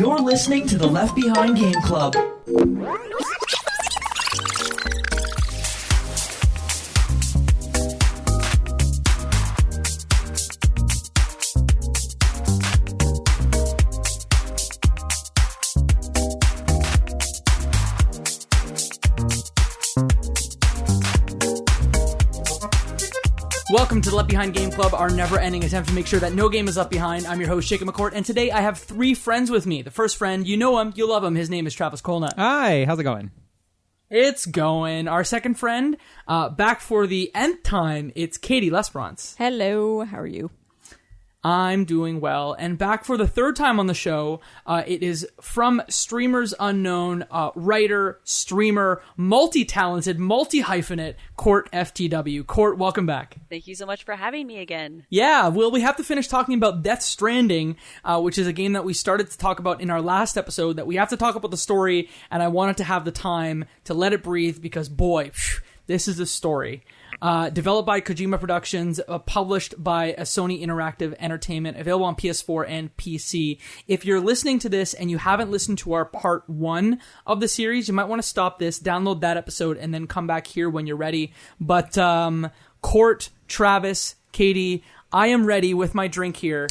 You're listening to the Left Behind Game Club. Welcome to the Left Behind Game Club, our never-ending attempt to make sure that no game is left behind. I'm your host, Shaken McCourt, and today I have three friends with me. The first friend, you know him, you love him. His name is Travis Colenutt. Hi, how's it going? It's going. Our second friend, back for the nth time, it's Katie Lesperance. Hello, how are you? I'm doing well. And back for the third time on the show, it is from Streamers Unknown, writer, streamer, multi-talented, multi-hyphenate, CourtFTW. Court, welcome back. Thank you so much for having me again. Yeah, well, we have to finish talking about Death Stranding, which is a game that we started to talk about in our last episode, that we have to talk about the story, and I wanted to have the time to let it breathe because, boy, this is a story. Developed by Kojima Productions, published by Sony Interactive Entertainment, available on PS4 and PC. If you're listening to this and you haven't listened to our part 1 of the series, you might want to stop this, download that episode, and then come back here when you're ready. But Court, Travis, Katie, I am ready with my drink here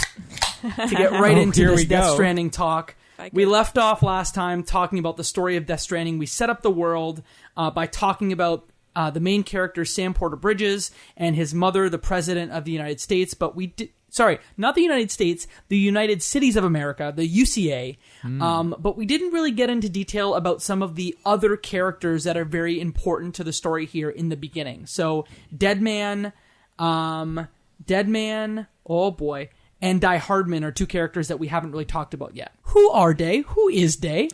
to get right into this Death Stranding talk. We left off last time talking about the story of Death Stranding. We set up the world by talking about the main character, Sam Porter Bridges, and his mother, the President of the United States. But we did, sorry, not the United States, the United Cities of America, the UCA. But we didn't really get into detail about some of the other characters that are very important to the story here in the beginning. So Deadman, oh boy, and Die-Hardman are two characters that we haven't really talked about yet. Who are they? Who is they?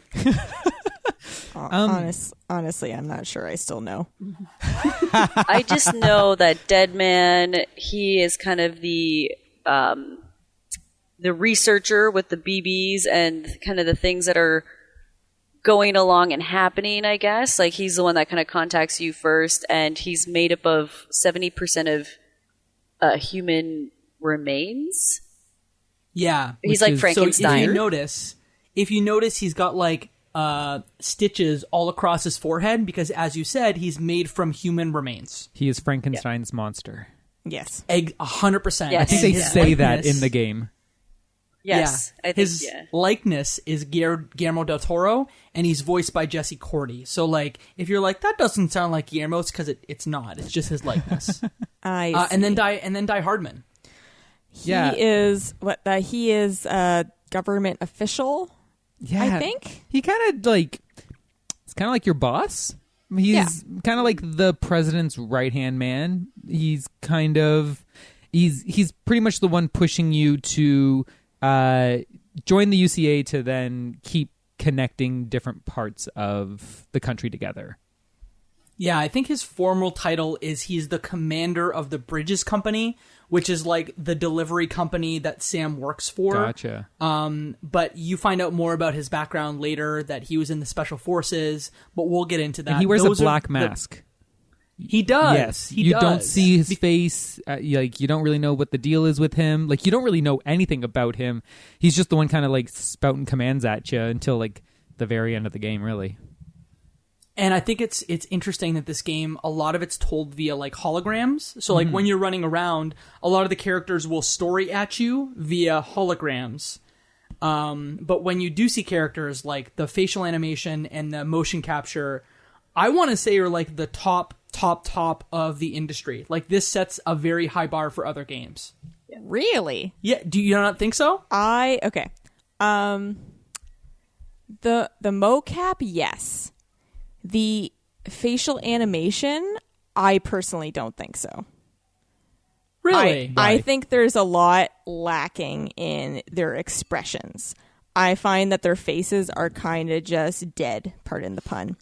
Honestly, I'm not sure. I still know. I just know that Deadman, he is kind of the researcher with the BBs and kind of the things that are going along and happening, I guess. Like, he's the one that kind of contacts you first, and he's made up of 70% of human remains. Yeah. He's like Frankenstein. So if you notice, he's got like stitches all across his forehead because, as you said, he's made from human remains. He is Frankenstein's monster. Yes. 100%. Yes. I think they say that in the game. Yes. Yeah. His likeness is Guillermo del Toro, and he's voiced by Jesse Cordy. So, like, if you're like, that doesn't sound like Guillermo, it's because it's not. It's just his likeness. And then Die-Hardman. He is a government official. Yeah, I think he kind of like, it's kind of like your boss. He's kind of like the president's right-hand man. He's kind of, he's pretty much the one pushing you to join the UCA to then keep connecting different parts of the country together. Yeah, I think his formal title is he's the commander of the Bridges Company, which is like the delivery company that Sam works for. Gotcha. But you find out more about his background later, that he was in the Special Forces, but we'll get into that. And he wears a black mask. He does. Yes. You don't see his face. Like, you don't really know what the deal is with him. Like, you don't really know anything about him. He's just the one kind of like spouting commands at you until like the very end of the game, really. And I think it's interesting that this game, a lot of it's told via like holograms. So like when you're running around, a lot of the characters will story at you via holograms. But when you do see characters, like the facial animation and the motion capture, I want to say are like the top of the industry. Like, this sets a very high bar for other games. Really? Yeah. Do you not think so? Okay. The mocap, yes. The facial animation, I personally don't think so. Really? I think there's a lot lacking in their expressions. I find that their faces are kind of just dead, pardon the pun.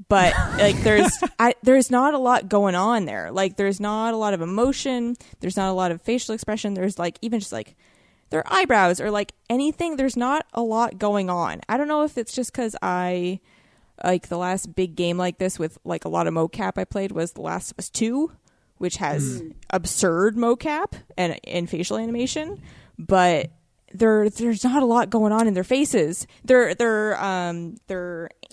But like there's not a lot going on there. Like, there's not a lot of emotion, there's not a lot of facial expression, there's like even just like their eyebrows or like anything, there's not a lot going on. I don't know if it's just because like the last big game like this with like a lot of mocap I played was The Last of Us 2, which has absurd mocap and facial animation, but there's not a lot going on in their faces. They're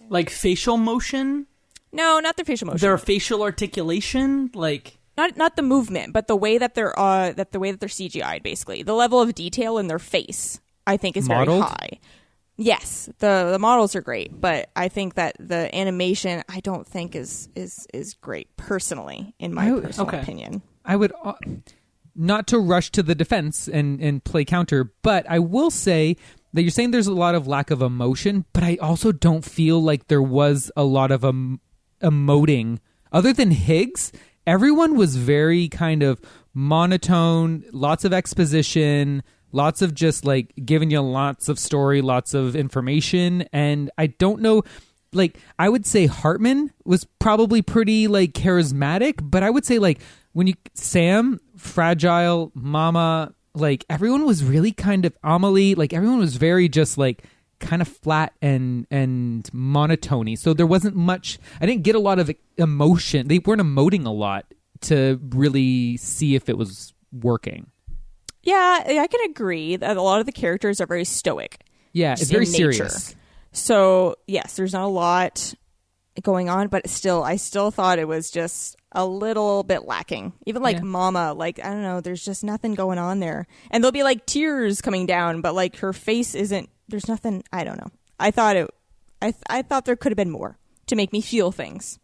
like facial motion. No, not their facial motion. Their facial articulation, like not the movement, but the way that they're CGI'd. Basically, the level of detail in their face, I think, is Modeled? very high. Yes, the models are great, but I think that the animation I don't think is great personally, in my personal opinion. I would not to rush to the defense and play counter, but I will say that you're saying there's a lot of lack of emotion, but I also don't feel like there was a lot of emoting. Other than Higgs, everyone was very kind of monotone, lots of exposition, lots of just like giving you lots of story, lots of information. And I don't know, like I would say Heartman was probably pretty like charismatic, but I would say like when Sam, Fragile, Mama, like everyone was really kind of Amelie, like everyone was very just like kind of flat and monotony. So there wasn't much, I didn't get a lot of emotion. They weren't emoting a lot to really see if it was working. Yeah, I can agree that a lot of the characters are very stoic. Yeah, it's very serious. So, yes, there's not a lot going on, but I still thought it was just a little bit lacking. Even like Mama, like, I don't know, there's just nothing going on there. And there'll be like tears coming down, but like her face isn't, there's nothing, I don't know. I thought there could have been more to make me feel things.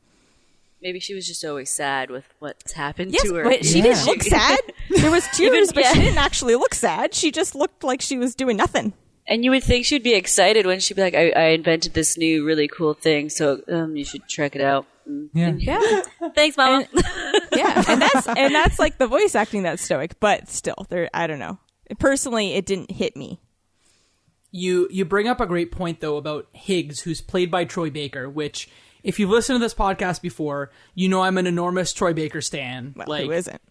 Maybe she was just always sad with what's happened to her. But she didn't look sad. There was tears, but she didn't actually look sad. She just looked like she was doing nothing. And you would think she'd be excited when she'd be like, I invented this new really cool thing, so you should check it out. Yeah. Thanks, Mama. And that's like the voice acting that's stoic, but still, I don't know. Personally, it didn't hit me. You bring up a great point, though, about Higgs, who's played by Troy Baker, which, if you've listened to this podcast before, you know I'm an enormous Troy Baker stan. Well, who isn't?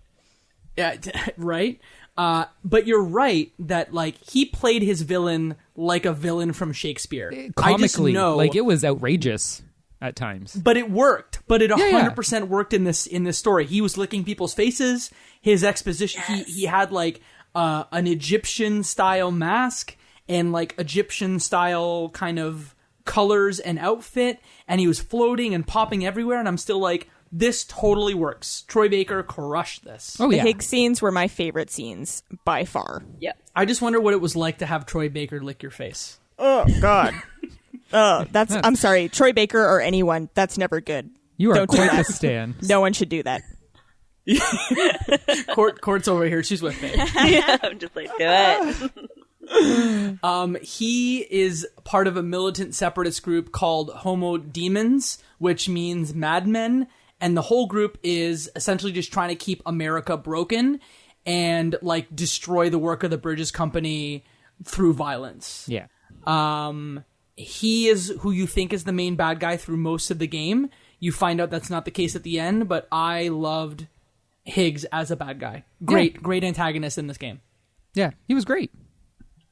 Yeah, right? But you're right that, like, he played his villain like a villain from Shakespeare. Comically, I just know, like, it was outrageous at times. But it worked. But it 100% worked in this story. He was licking people's faces. His exposition, he had, like, an Egyptian-style mask and, like, Egyptian-style kind of colors and outfit, and he was floating and popping everywhere, and I'm still like, this totally works. Troy Baker crushed this. The Higgs scenes were my favorite scenes by far. Yeah. I just wonder what it was like to have Troy Baker lick your face. Oh God. I'm sorry, Troy Baker or anyone, that's never good. You are quite the stan. No one should do that. Court's over here, she's with me. Yeah, I'm just like, do it. He is part of a militant separatist group called Homo Demons, which means madmen, and the whole group is essentially just trying to keep America broken and like destroy the work of the Bridges Company through violence. Yeah. He is who you think is the main bad guy through most of the game. You find out that's not the case at the end, but I loved Higgs as a bad guy. Great antagonist in this game. Yeah, he was great.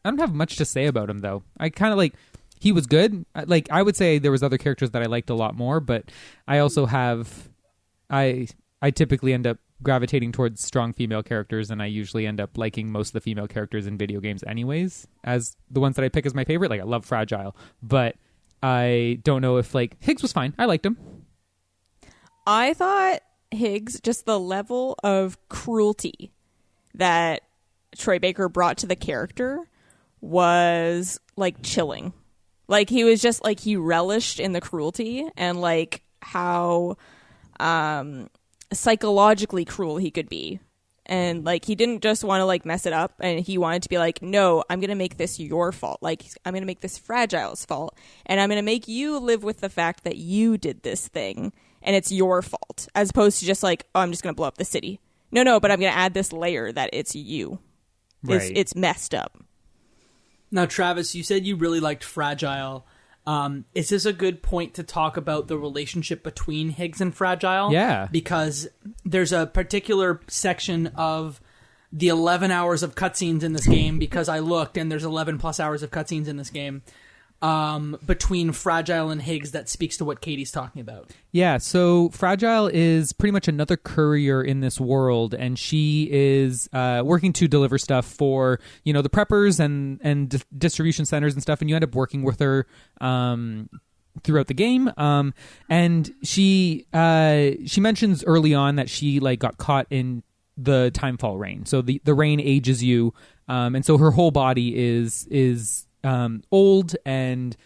I don't have much to say about him, though. I kind of like, he was good. Like, I would say there was other characters that I liked a lot more, but I also have, I typically end up gravitating towards strong female characters, and I usually end up liking most of the female characters in video games anyways, as the ones that I pick as my favorite. Like, I love Fragile, but I don't know if, like, Higgs was fine. I liked him. I thought Higgs, just the level of cruelty that Troy Baker brought to the character was like chilling. Like he was just like, he relished in the cruelty and like how psychologically cruel he could be. And like he didn't just want to like mess it up, and he wanted to be like, no, I'm gonna make this your fault. Like I'm gonna make this Fragile's fault, and I'm gonna make you live with the fact that you did this thing and it's your fault, as opposed to just like, oh, I'm just gonna blow up the city. No, but I'm gonna add this layer that it's you. Right. It's messed up. Now, Travis, you said you really liked Fragile. Is this a good point to talk about the relationship between Higgs and Fragile? Yeah. Because there's a particular section of the 11 hours of cutscenes in this game, because I looked, and there's 11 plus hours of cutscenes in this game. between Fragile and Higgs that speaks to what Katie's talking about. Yeah, so Fragile is pretty much another courier in this world, and she is working to deliver stuff for, the preppers and distribution centers and stuff, and you end up working with her throughout the game. And she mentions early on that she got caught in the timefall rain. So the rain ages you, and so her whole body is old and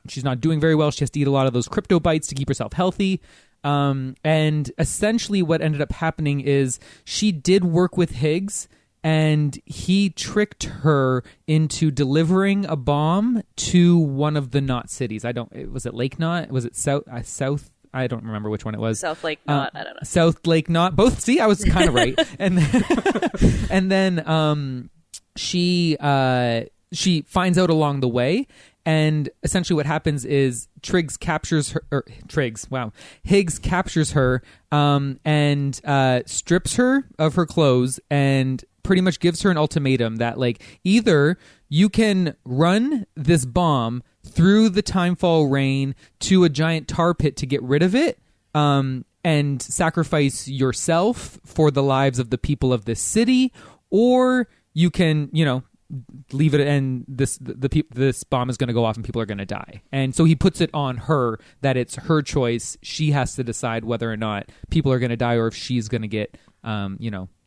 she's not doing very well. She has to eat a lot of those crypto bites to keep herself healthy. And essentially what ended up happening is she did work with Higgs, and he tricked her into delivering a bomb to one of the Knot cities. Was it Lake Knot? Was it South? I don't remember which one it was. South Lake Knot. I don't know. South Lake Knot. Both. See, I was kind of right. And then she finds out along the way, and essentially what happens is Higgs captures her and strips her of her clothes and pretty much gives her an ultimatum that either you can run this bomb through the timefall rain to a giant tar pit to get rid of it, and sacrifice yourself for the lives of the people of this city, or you can, leave it and this bomb is going to go off and people are going to die. And so he puts it on her that it's her choice. She has to decide whether or not people are going to die or if she's going to get,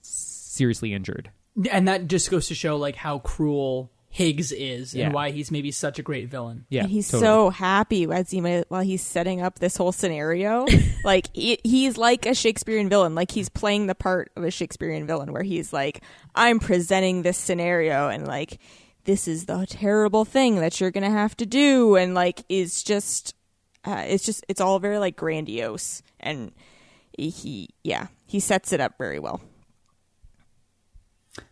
seriously injured. And that just goes to show how cruel Higgs is and why he's maybe such a great villain. Yeah, and he's so happy while he's setting up this whole scenario. He's like a Shakespearean villain. He's playing the part of a Shakespearean villain where he's I'm presenting this scenario and this is the terrible thing that you're gonna have to do, and it's all very grandiose, and he sets it up very well.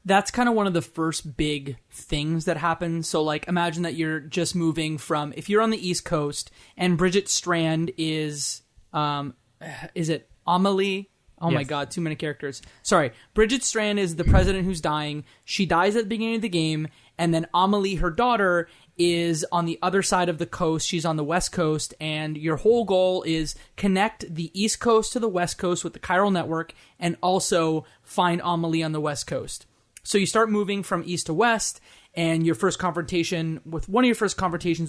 That's kind of one of the first big things that happens. So, imagine that you're just moving from, if you're on the East Coast and Bridget Strand is it Amelie? Oh my God, too many characters. Sorry. Bridget Strand is the president who's dying. She dies at the beginning of the game. And then Amelie, her daughter, is on the other side of the coast. She's on the West Coast. And your whole goal is connect the East Coast to the West Coast with the chiral network and also find Amelie on the West Coast. So you start moving from east to west, and one of your first confrontations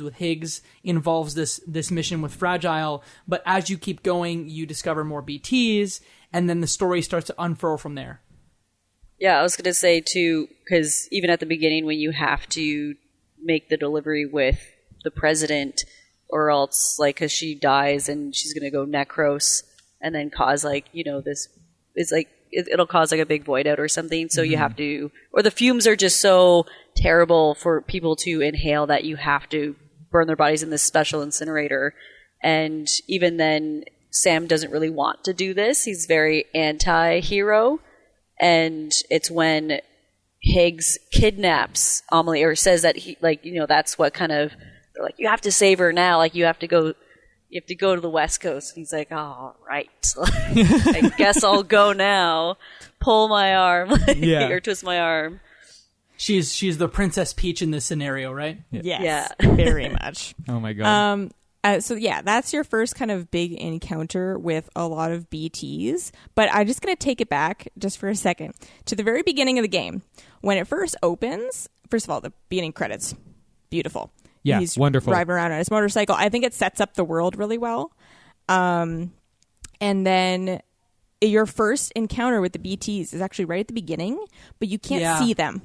with Higgs involves this mission with Fragile. But as you keep going, you discover more BTs, and then the story starts to unfurl from there. Yeah, I was going to say too, because even at the beginning when you have to make the delivery with the president, or else because she dies and she's going to go necros and then cause this, it's it'll cause a big void out or something. So you have to, or the fumes are just so terrible for people to inhale that you have to burn their bodies in this special incinerator. And even then, Sam doesn't really want to do this. He's very anti-hero. And it's when Higgs kidnaps Amelie, or says that he, that's what kind of, they're you have to save her now. You have to go to the West Coast. And he's all right. I guess I'll go now. Pull my arm. Or twist my arm. She's the Princess Peach in this scenario, right? Yes, very much. Oh my God. So that's your first kind of big encounter with a lot of BTs. But I'm just going to take it back just for a second to the very beginning of the game. When it first opens, first of all, the beginning credits, beautiful. Yeah, he's wonderful. Driving around on his motorcycle. I think it sets up the world really well. And then your first encounter with the BTs is actually right at the beginning, but you can't see them.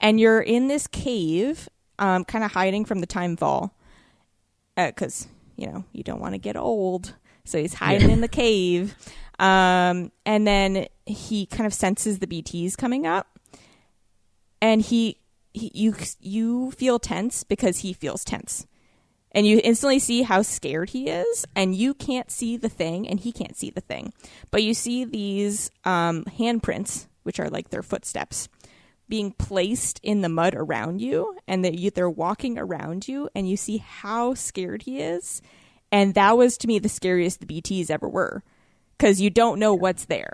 And you're in this cave, kind of hiding from the timefall. Because, you don't want to get old. So he's hiding in the cave. And then he kind of senses the BTs coming up. And you feel tense because he feels tense. And you instantly see how scared he is, and you can't see the thing, and he can't see the thing. But you see these handprints, which are their footsteps, being placed in the mud around you, and they're walking around you, and you see how scared he is. And that was, to me, the scariest the BTs ever were, because you don't know what's there.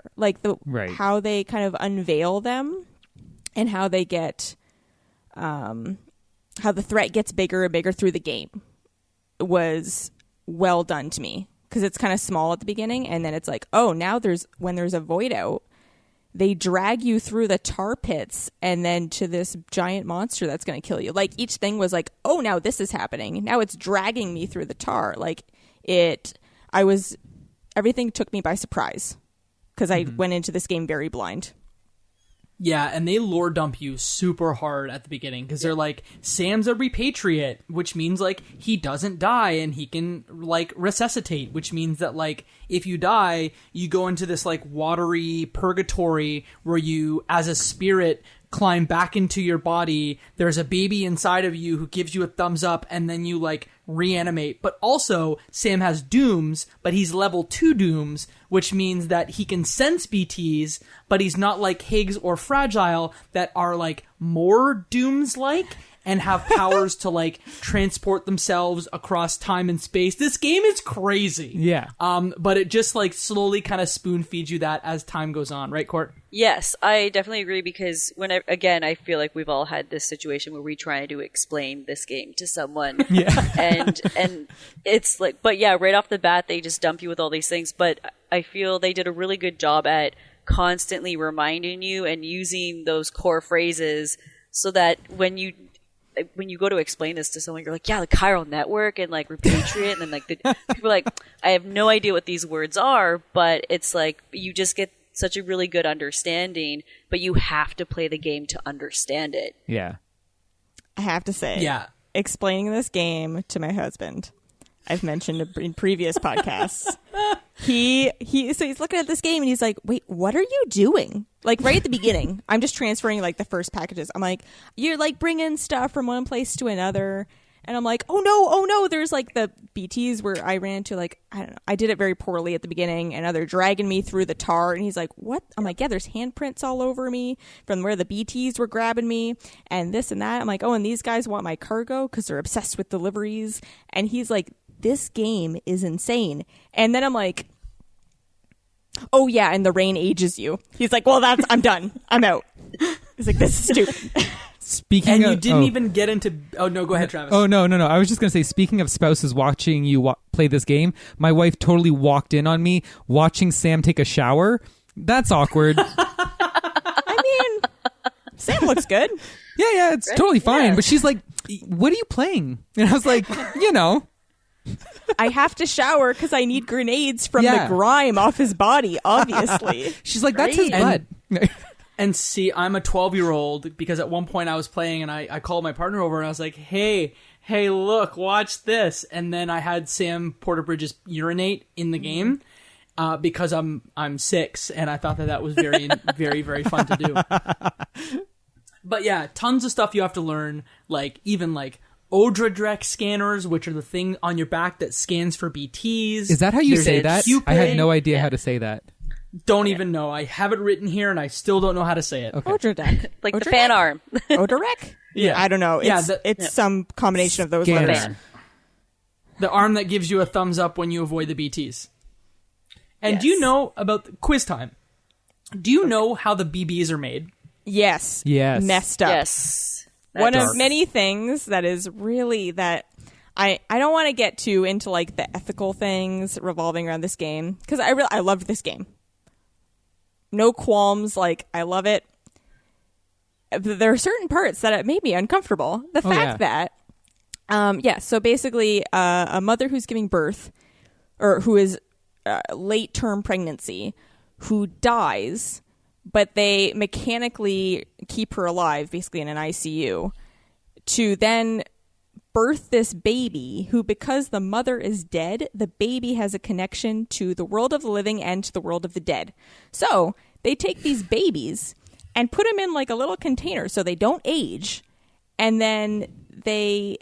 How they kind of unveil them, and how they get how the threat gets bigger and bigger through the game was well done to me, because it's kind of small at the beginning, and then it's like, oh, now when there's a void out, they drag you through the tar pits and then to this giant monster that's going to kill you. Like, each thing was like, oh, now this is happening. Now it's dragging me through the tar. Like, everything took me by surprise, because I went into this game very blind. Yeah, and they lore dump you super hard at the beginning, because they're like, Sam's a repatriate, which means, like, he doesn't die and he can, like, resuscitate, which means that, like, if you die, you go into this, like, watery purgatory where you, as a spirit, climb back into your body. There's a baby inside of you who gives you a thumbs up, and then you, like, reanimate. But also, Sam has dooms, but he's level 2 dooms, which means that he can sense BTs, but he's not like Higgs or Fragile that are, like, more dooms-like and have powers to, like, transport themselves across time and space. This game is crazy. Yeah. But it just, like, slowly kind of spoon feeds you that as time goes on. Right, Court? Yes, I definitely agree, because again, I feel like we've all had this situation where we try to explain this game to someone. Yeah. and it's like, but yeah, right off the bat, they just dump you with all these things. But I feel they did a really good job at constantly reminding you and using those core phrases so that when you go to explain this to someone, you're like, yeah, the chiral network and, like, repatriate, and then, like, people are like, I have no idea what these words are, but it's like, you just get such a really good understanding, but you have to play the game to understand it. Yeah. I have to say, explaining this game to my husband, I've mentioned in previous podcasts, so he's looking at this game and he's like, wait, what are you doing? Like, right at the beginning, I'm just transferring, like, the first packages. I'm like, you're, like, bringing stuff from one place to another. And I'm like, oh no, there's, like, the BTs where I ran into, like, I don't know, I did it very poorly at the beginning, and now they're dragging me through the tar. And he's like, what? I'm like, yeah, there's handprints all over me from where the BTs were grabbing me and this and that. I'm like, oh, and these guys want my cargo because they're obsessed with deliveries. And he's like, this game is insane. And then I'm like, oh yeah, and the rain ages you. He's like, well, I'm done. I'm out. He's like, this is stupid. Speaking and you didn't even get into... Oh, no, go ahead, Travis. Oh, no. I was just going to say, speaking of spouses watching you play this game, my wife totally walked in on me watching Sam take a shower. That's awkward. I mean, Sam looks good. Yeah, it's totally fine. Yeah. But she's like, what are you playing? And I was like, you know... I have to shower because I need grenades from the grime off his body, obviously. She's like, that's his blood. And see, I'm a 12-year-old, because at one point I was playing and I called my partner over and I was like, hey, look, watch this. And then I had Sam Porterbridge urinate in the game because I'm 6, and I thought that was very, very, very fun to do. But yeah, tons of stuff you have to learn, like even like Odradrek scanners, which are the thing on your back that scans for BTs. Is that how you say that? Cupid. I had no idea how to say that. Don't even know. I have it written here, and I still don't know how to say it. Okay. Odradek. Like Odradek? The fan arm. Odorek? Yeah. I don't know. It's some combination of those letters. The arm that gives you a thumbs up when you avoid the BTs. And do you know about quiz time? Do you know how the BBs are made? Yes. Messed up. Yes. One of many things that is really that I don't want to get too into, like, the ethical things revolving around this game, because I loved this game. No qualms, like, I love it. There are certain parts that it made me uncomfortable. The fact that so basically a mother who's giving birth, or who is late term pregnancy, who dies, but they mechanically keep her alive, basically in an ICU, to then birth this baby who, because the mother is dead, the baby has a connection to the world of the living and to the world of the dead. So they take these babies and put them in, like, a little container so they don't age, and then they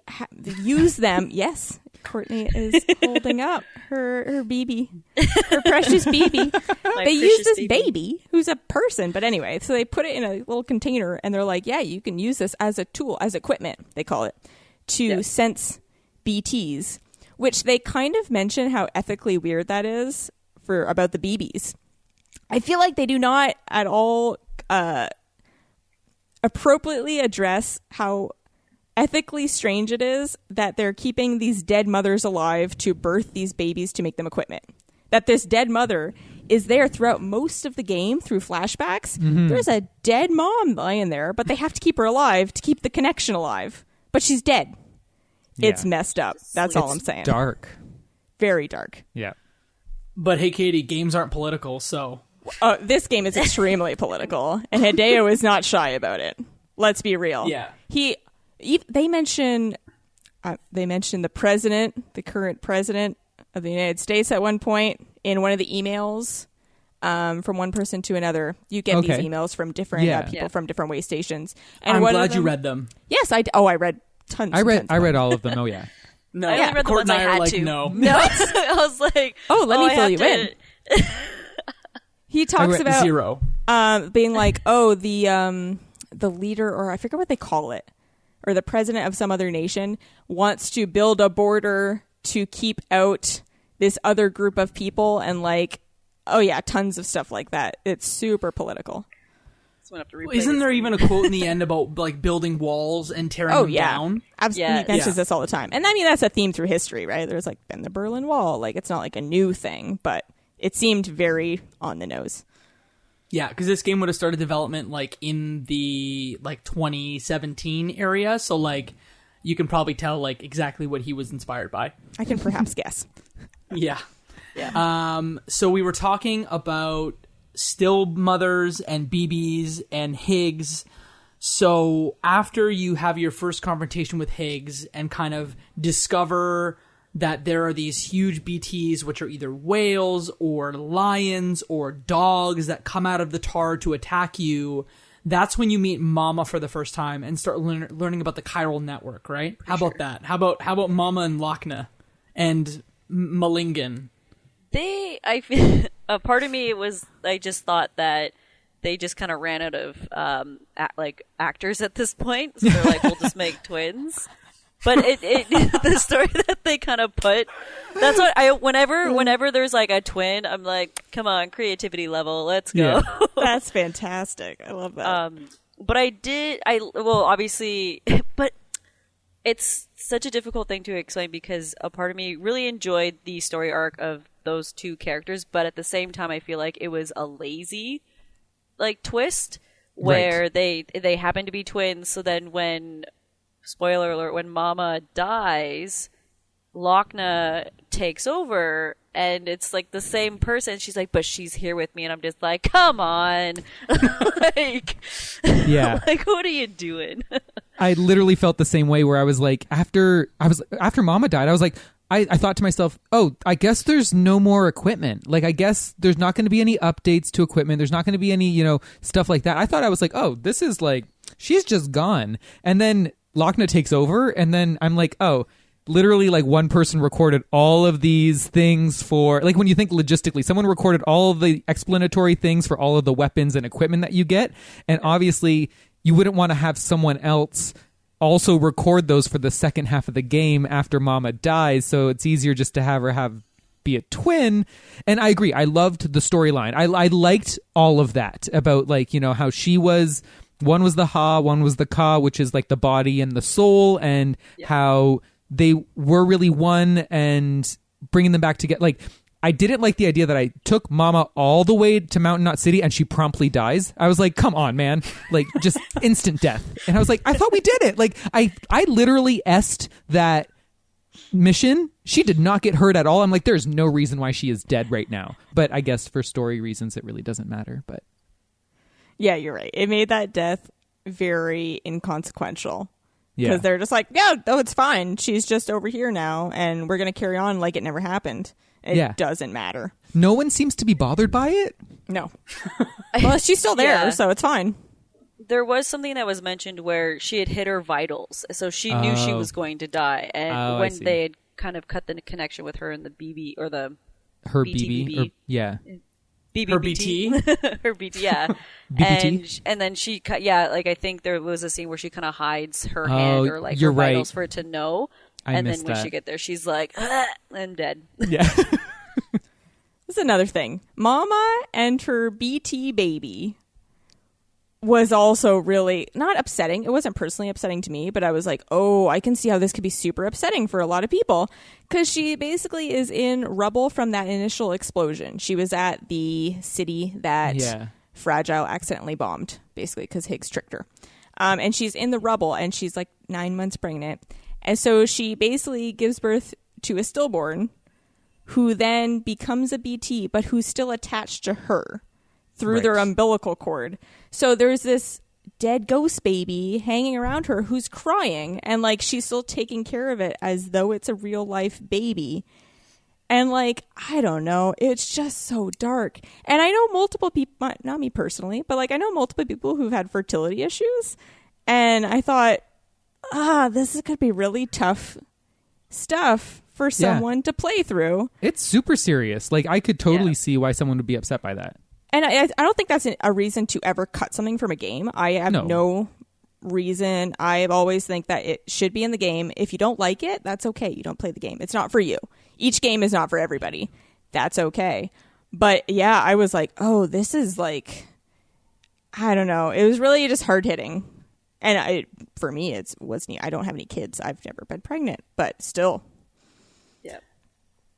use them. Yes, Courtney is holding up her BB, her precious BB. They use this baby who's a person, but anyway, so they put it in a little container, and they're like, yeah, you can use this as a tool, as equipment, they call it, to sense BTs, which they kind of mention how ethically weird that is about the BBs. I feel like they do not at all appropriately address how ethically strange it is that they're keeping these dead mothers alive to birth these babies to make them equipment. That this dead mother is there throughout most of the game through flashbacks. There's a dead mom lying there, but they have to keep her alive to keep the connection alive. But she's dead. Yeah. It's messed up. That's all I'm saying. Dark. Very dark. Yeah. But hey, Katie, games aren't political, so... This game is extremely political, and Hideo is not shy about it. Let's be real. Yeah. They mention the president, the current president of the United States at one point in one of the emails from one person to another. You get these emails from different people from different way stations. And I'm glad you read them. Yes, I read tons. I read all of them. Oh yeah. No, I only read the Court ones and I I are had like, to. no. I was like, let me I fill have you to- in. He talks about 0. being like, the leader, or I forget what they call it, or the president of some other nation wants to build a border to keep out this other group of people, and like, tons of stuff like that. It's super political. So I'm gonna have to replay Isn't this. there even a quote in the end about like building walls and tearing them down? Absolutely. Yeah. He mentions this all the time. And I mean, that's a theme through history, right? There's like been the Berlin Wall. Like, it's not like a new thing, but it seemed very on the nose. Yeah, because this game would have started development like in the like 2017 area, so like you can probably tell like exactly what he was inspired by. I can perhaps guess. Yeah. So we were talking about still mothers and BBs and Higgs. So after you have your first confrontation with Higgs and kind of discover that there are these huge BTs, which are either whales or lions or dogs that come out of the tar to attack you, that's when you meet Mama for the first time and start learning about the chiral network, right? How about that? How about Mama and Lockne and Malingen? I feel a part of me I just thought that they just kind of ran out of actors at this point, so they're like, we'll just make twins. But the story that they kind of put, that's what whenever there's like a twin, I'm like, come on, creativity level, let's go. Yeah. That's fantastic. I love that. But obviously, but it's such a difficult thing to explain because a part of me really enjoyed the story arc of those two characters, but at the same time, I feel like it was a lazy like twist where they happen to be twins. So then when, spoiler alert, when Mama dies, Lockne takes over and it's like the same person. She's like, but she's here with me. And I'm just like, come on. Like, Yeah. like, what are you doing? I literally felt the same way where I was like, after Mama died, I was like, I thought to myself, oh, I guess there's no more equipment. Like, I guess there's not going to be any updates to equipment. There's not going to be any, stuff like that. I thought I was like, oh, this is like, she's just gone. And then Lockne takes over, and then I'm like, oh, literally like one person recorded all of these things for, like, when you think logistically, someone recorded all of the explanatory things for all of the weapons and equipment that you get. And obviously you wouldn't want to have someone else also record those for the second half of the game after Mama dies, so it's easier just to have her be a twin. And I agree, I loved the storyline. I liked all of that about, like, how she was, one was the Ha, one was the Ka, which is like the body and the soul, and how they were really one, and bringing them back together. Like, I didn't like the idea that I took Mama all the way to Mountain Knot City and she promptly dies. I was like, come on, man. Like, just instant death. And I was like, I thought we did it. Like, I literally S'd that mission. She did not get hurt at all. I'm like, there's no reason why she is dead right now. But I guess for story reasons, it really doesn't matter. But yeah, you're right. It made that death very inconsequential. yeah. Because they're just like, yeah, no, it's fine. She's just over here now, and we're going to carry on like it never happened. It doesn't matter. No one seems to be bothered by it. No. Well, she's still there, Yeah. so it's fine. There was something that was mentioned where she had hit her vitals, so she knew she was going to die. And I when see. they had kind of cut the connection with her and the BB, or the Her BT. BB. Yeah. BB, Her BT? her BT, yeah. BBT? And then she cut, like, I think there was a scene where she kind of hides her hand or like you're her vitals right. for it to know. I and then missed when that. she get there, she's like, "Ah, I'm dead. Yeah. This is another thing. Mama and her BT baby was also really not upsetting. It wasn't personally upsetting to me, but I was like, oh, I can see how this could be super upsetting for a lot of people, because she basically is in rubble from that initial explosion. She was at the city that Fragile accidentally bombed, basically, because Higgs tricked her. And she's in the rubble, and she's like 9 months pregnant. And so she basically gives birth to a stillborn who then becomes a BT, but who's still attached to her through their umbilical cord. So there's this dead ghost baby hanging around her who's crying, and like she's still taking care of it as though it's a real life baby. And like, I don't know, it's just so dark. And I know multiple people, not me personally, but like I know multiple people who've had fertility issues, and I thought, this could be really tough stuff for someone to play through. It's super serious. Like, I could totally see why someone would be upset by that. And I don't think that's a reason to ever cut something from a game. I have no reason. I always think that it should be in the game. If you don't like it, that's okay. You don't play the game. It's not for you. Each game is not for everybody. That's okay. But yeah, I was like, oh, this is like, I don't know. It was really just hard hitting. And for me, it was neat. I don't have any kids. I've never been pregnant, but still. Yeah.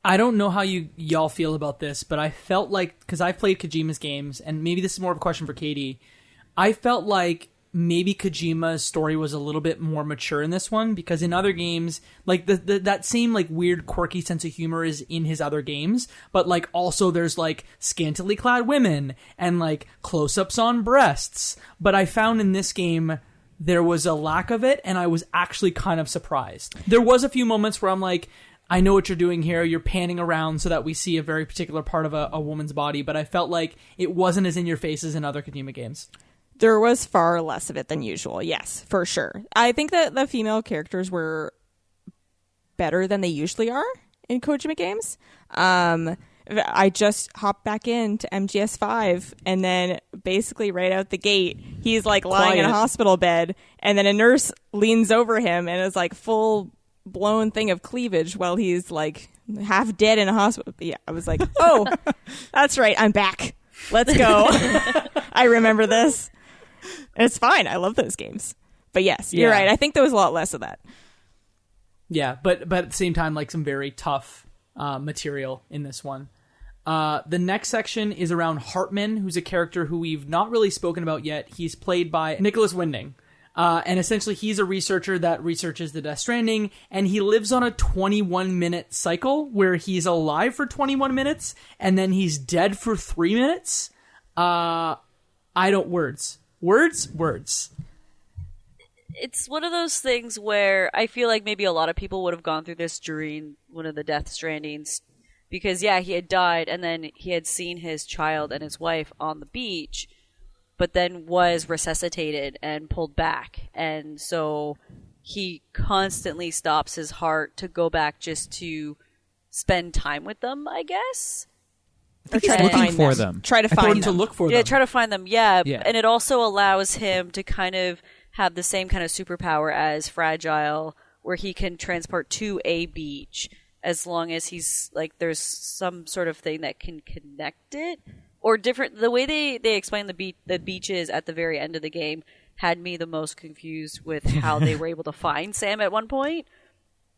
I don't know how y'all feel about this, but I felt like, because I've played Kojima's games, and maybe this is more of a question for Katie, I felt like maybe Kojima's story was a little bit more mature in this one, because in other games, like that same like weird quirky sense of humor is in his other games, but like also there's like scantily clad women and like close-ups on breasts. But I found in this game there was a lack of it, and I was actually kind of surprised. There was a few moments where I'm like, I know what you're doing here. You're panning around so that we see a very particular part of a woman's body, but I felt like it wasn't as in your face as in other Kojima games. There was far less of it than usual. Yes, for sure. I think that the female characters were better than they usually are in Kojima games. I just hopped back into MGS5, and then basically right out the gate, he's like lying in a hospital bed, and then a nurse leans over him and is like full blown thing of cleavage while he's like half dead in a hospital. Yeah, I was like, oh, that's right, I'm back. Let's go. I remember this. It's fine. I love those games. But yes, you're right. I think there was a lot less of that. Yeah, but at the same time, like some very tough material in this one. The next section is around Heartman, who's a character who we've not really spoken about yet. He's played by Nicolas Winding. And essentially, he's a researcher that researches the Death Stranding, and he lives on a 21-minute cycle where he's alive for 21 minutes, and then he's dead for 3 minutes. Words. It's one of those things where I feel like maybe a lot of people would have gone through this during one of the Death Strandings, because, yeah, he had died, and then he had seen his child and his wife on the beach, but then was resuscitated and pulled back. And so he constantly stops his heart to go back just to spend time with them, I guess. Or try to find them. Try to find them. To look for them. Yeah, try to find them, yeah. And it also allows him to kind of have the same kind of superpower as Fragile, where he can transport to a beach as long as he's, like, there's some sort of thing that can connect it. Or different, the way they explain the beaches at the very end of the game had me the most confused with how they were able to find Sam at one point.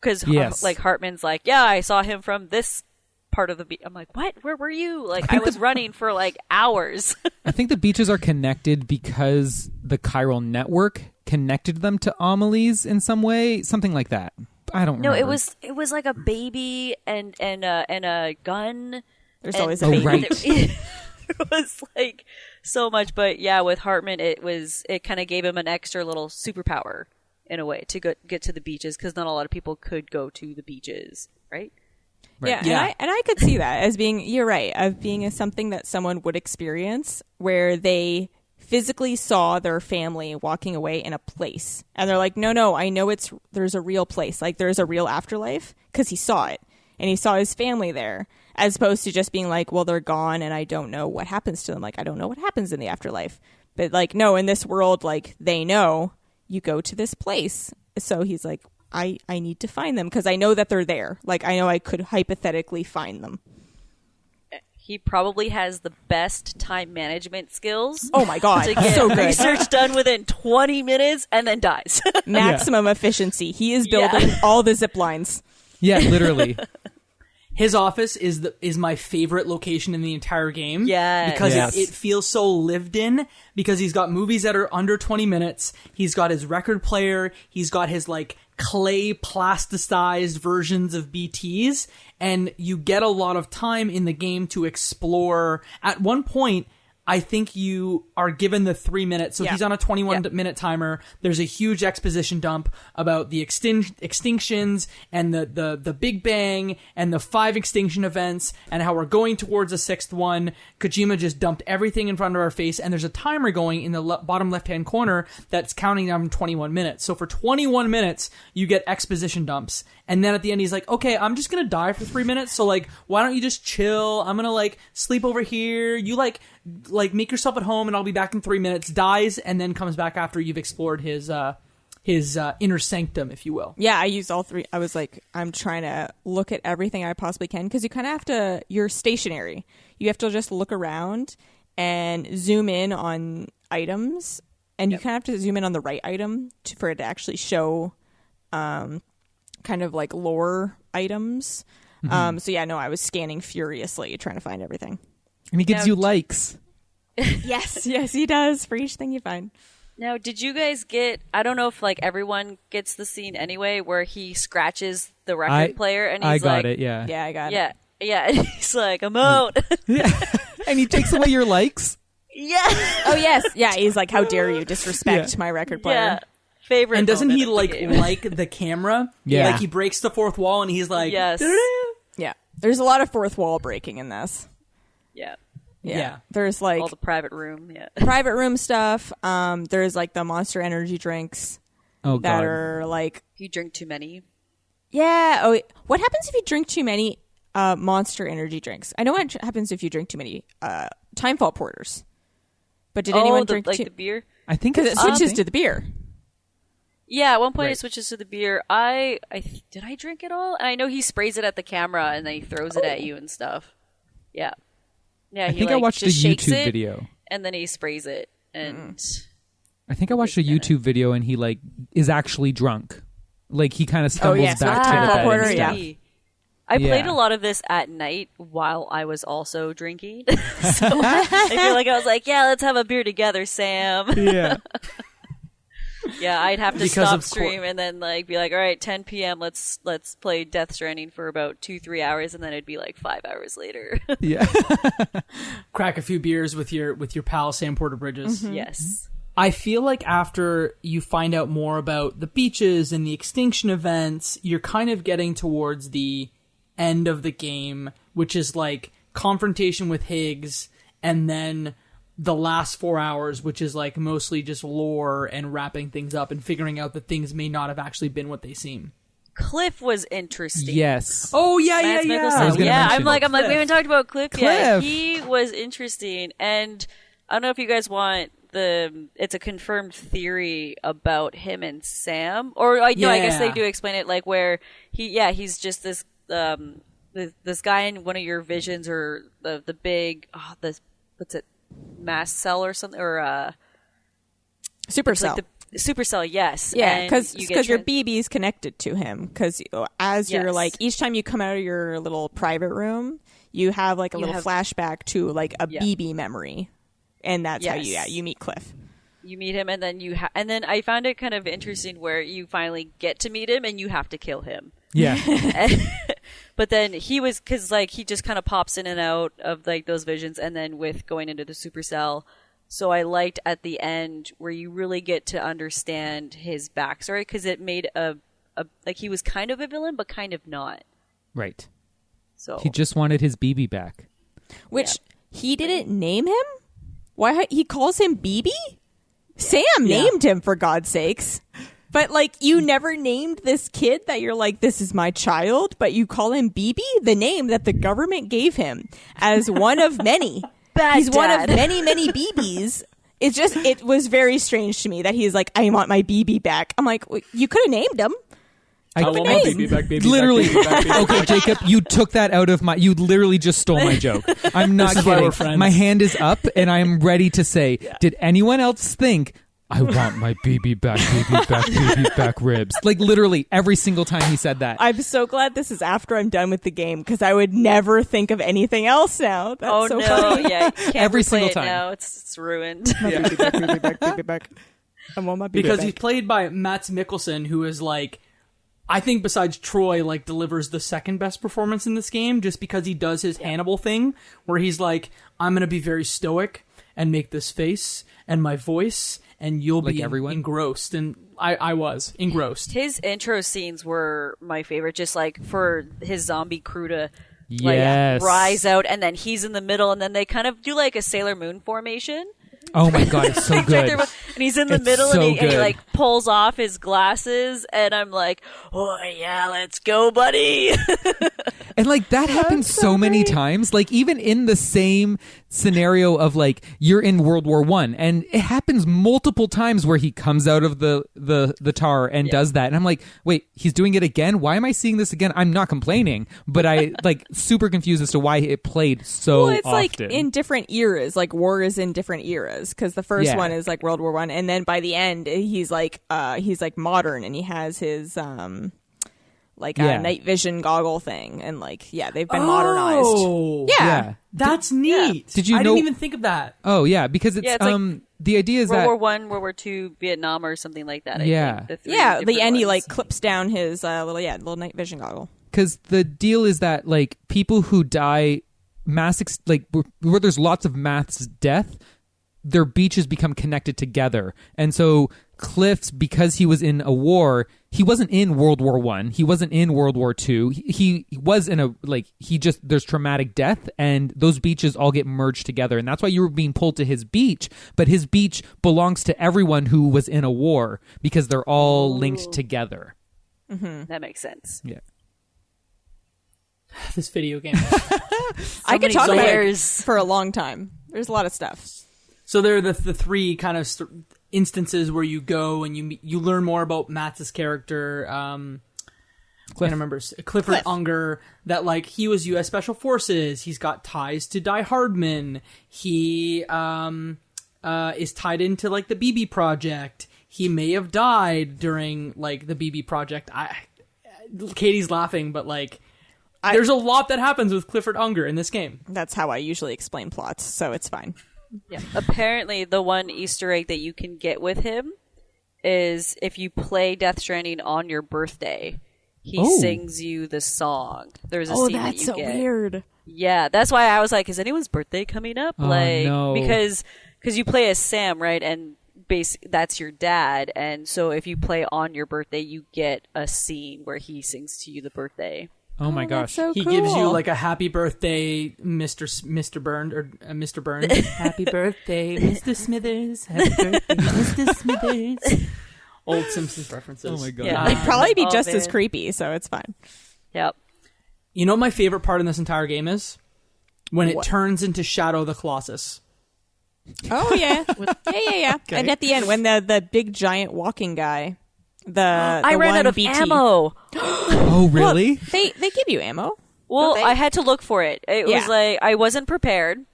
Because, like, Heartman's like, yeah, I saw him from this part of the beach. I'm like, what? Where were you? Like, I was running for, like, hours. I think the beaches are connected because the chiral network connected them to Amelie's in some way. Something like that. I don't remember. No, it was like a baby and a gun. There's always a baby. Right. It was like so much, but yeah, with Heartman, it kind of gave him an extra little superpower in a way to get to the beaches, because not a lot of people could go to the beaches, right? Yeah. And I could see that as being, you're right, of being something that someone would experience where they physically saw their family walking away in a place, and they're like, no, I know there's a real place, like there's a real afterlife, because he saw it and he saw his family there. As opposed to just being like, well, they're gone and I don't know what happens to them. Like, I don't know what happens in the afterlife. But like, no, in this world, like, they know you go to this place. So he's like, I need to find them because I know that they're there. Like, I know I could hypothetically find them. he probably has the best time management skills. Oh my god, To get so good. research done within 20 minutes and then dies. Maximum efficiency. He is building all the zip lines. Yeah, literally. His office is my favorite location in the entire game. Yes. Because Yes. it feels so lived in, because he's got movies that are under 20 minutes. He's got his record player. He's got his like clay plasticized versions of BTs. And you get a lot of time in the game to explore. At one point, I think you are given the 3 minutes. So Yeah. he's on a 21-minute timer. There's a huge exposition dump about the extinctions and the Big Bang and the 5 extinction events and how we're going towards a 6th one. Kojima just dumped everything in front of our face, and there's a timer going in the bottom left-hand corner that's counting down 21 minutes. So for 21 minutes, you get exposition dumps. And then at the end, he's like, okay, I'm just going to die for 3 minutes. So like, why don't you just chill? I'm going to like sleep over here. You like make yourself at home and I'll be back in 3 minutes, dies, and then comes back after you've explored his inner sanctum, if you will. Yeah, I used all 3. I was like, I'm trying to look at everything I possibly can, because you kind of have to, you're stationary. You have to just look around and zoom in on items, and you kind of have to zoom in on the right item for it to actually show kind of like lore items. So yeah, no, I was scanning furiously trying to find everything. And he gives Now, you likes. Yes, he does for each thing you find. Now, did you guys get, I don't know if like everyone gets the scene anyway, where he scratches the record player and he's I got like, it, yeah. Yeah, I got it. Yeah. Yeah. And he's like, I'm out. And he takes away your likes. Yeah. Oh yes, yeah. He's like, how dare you disrespect my record player? Yeah. Favorite. And doesn't he moment of the game. like the camera? Yeah. Like he breaks the 4th wall and he's like, Yes. Yeah. There's a lot of fourth wall breaking in this. Yeah. Yeah. There's like All the private room. Yeah. private room stuff. There's like the Monster Energy drinks Oh, that God. are like, You drink too many. yeah. Oh, what happens if you drink too many Monster Energy drinks? I know what happens if you drink too many Timefall porters. But did anyone drink like too? the beer? I think Because it it's switches to the beer. Yeah, at one point Right. it switches to the beer. Did I drink it all? And I know he sprays it at the camera and then he throws it at you and stuff. Yeah. Yeah, I he think I watched a just shakes YouTube it, video. and then he sprays it. And I think I watched a YouTube video and he like is actually drunk. Like he kind of stumbles yeah, so back the to the Timefall bed porter, and yeah. stuff. I played Yeah. a lot of this at night while I was also drinking. So I feel like I was like, yeah, let's have a beer together, Sam. Yeah. Yeah, I'd have to Because stop of stream and then like be like, all right, 10 p.m. Let's play Death Stranding for about 2-3 hours, and then it'd be like 5 hours later. Yeah. crack a few beers with your pal Sam Porter Bridges. Yes. I feel like after you find out more about the beaches and the extinction events, you're kind of getting towards the end of the game, which is like confrontation with Higgs, and then the last 4 hours, which is like mostly just lore and wrapping things up and figuring out that things may not have actually been what they seem. Cliff was interesting. Yes. Oh yeah, Mads yeah, I was Mikkelsen. gonna Yeah, mention I'm like, Cliff. we haven't talked about Cliff yet. Cliff. He was interesting, and I don't know if you guys want it's a confirmed theory about him and Sam, or I guess they Yeah. do explain it, like where he's just this this guy in one of your visions, or the big what's it, mast cell or something, or Supercell. like the supercell, yes. Yeah, And because you get your BB's connected to him. Because as you're Yes. like, each time you come out of your little private room, you have like a little flashback to like a BB memory, and that's how you meet Cliff. You meet him, and then and then I found it kind of interesting where you finally get to meet him, and you have to kill him. Yeah. But then because like he just kind of pops in and out of like those visions, and then with going into the supercell. So I liked at the end where you really get to understand his backstory, because it made a like he was kind of a villain, but kind of not. Right. So He just wanted his BB back. Which he didn't name him. Why he calls him BB? Sam named him, for God's sakes. But like, you never named this kid that you're like, this is my child, but you call him BB, the name that the government gave him as one of many. He's one of many, many BBs. It was very strange to me that he's like, I want my BB back. I'm like, well, you could have named him. I want my baby back, baby literally. back, baby back, baby Okay, back. Jacob, you took that out of my. You literally just stole my joke. I'm not This is why we're kidding. friends. My hand is up, and I am ready to say, did anyone else think? I want my baby back ribs. Like literally every single time he said that. I'm so glad this is after I'm done with the game because I would never think of anything else now. That's Oh so no! funny. Yeah, you can't Every replay single it time. now. It's ruined. Baby back, baby back, baby back. I want my baby Because back. he's played by Mads Mikkelsen, who is like, I think besides Troy, like delivers the second best performance in this game, just because he does his Hannibal thing, where he's like, I'm gonna be very stoic and make this face and my voice, and you'll Like be everyone? engrossed. And I was engrossed. His intro scenes were my favorite, just like for his zombie crew to Yes. rise out, and then he's in the middle, and then they kind of do like a Sailor Moon formation. Oh my god, it's so good. And he's in the It's middle, so and he good. like pulls off his glasses, and I'm like, oh yeah, let's go, buddy. And like that happens so many times, like even in the same scenario of like you're in World War One, and it happens multiple times where he comes out of the tar and does that, and I'm like, wait, he's doing it again? Why am I seeing this again? I'm not complaining, but I like super confused as to why it played so Well, it's often. like in different eras. Like war is in different eras because the first Yeah. one is like World War One, and then by the end he's like modern, and he has his Yeah. night vision goggle thing, and like they've been modernized. Oh, yeah. that's neat. Did you I know- didn't even think of that. Oh yeah, because it's, Yeah, it's like the idea is World that War One, World War Two, Vietnam, or something like that. I Yeah. think, the three Yeah, the different end he ones. like clips down his little night vision goggle. because the deal is that like people who die like where there's lots of mass death, their beaches become connected together. And so Cliff's, because he was in a war, he wasn't in World War One, he wasn't in World War Two, he was in a there's traumatic death, and those beaches all get merged together, and that's why you were being pulled to his beach. But his beach belongs to everyone who was in a war because they're all linked together. That makes sense. Yeah. This video game. I could many talk about layers. it for a long time. There's a lot of stuff. So there are the three kind of instances where you go and you learn more about Matt's character. I can't remember Clifford Unger. That like he was U.S. Special Forces. He's got ties to Die-Hardman. He is tied into like the BB Project. He may have died during like the BB Project. Katie's laughing, but like. There's a lot that happens with Clifford Unger in this game. That's how I usually explain plots, so it's fine. Yeah. Apparently, the one Easter egg that you can get with him is if you play Death Stranding on your birthday, he sings you the song. There's a scene that you get. weird. Yeah, that's why I was like, is anyone's birthday coming up? Oh, no. Because you play as Sam, right? And that's your dad. And so if you play on your birthday, you get a scene where he sings to you the birthday. Oh my gosh. So He cool. gives you like a happy birthday, Mr. Burns or Mr. Burns. Happy birthday, Mr. Smithers. Happy birthday, Mr. Smithers. Old Simpsons references. Oh my god. Yeah. It'd probably be Oh, just as man. creepy, so it's fine. Yep. You know what my favorite part in this entire game is? When it What? turns into Shadow the Colossus. Oh yeah, yeah. And at the end, when the big giant walking guy, I ran one out of BT. ammo. Oh really? They give you ammo. Well, Don't they? I had to look for it. It Yeah. was like I wasn't prepared,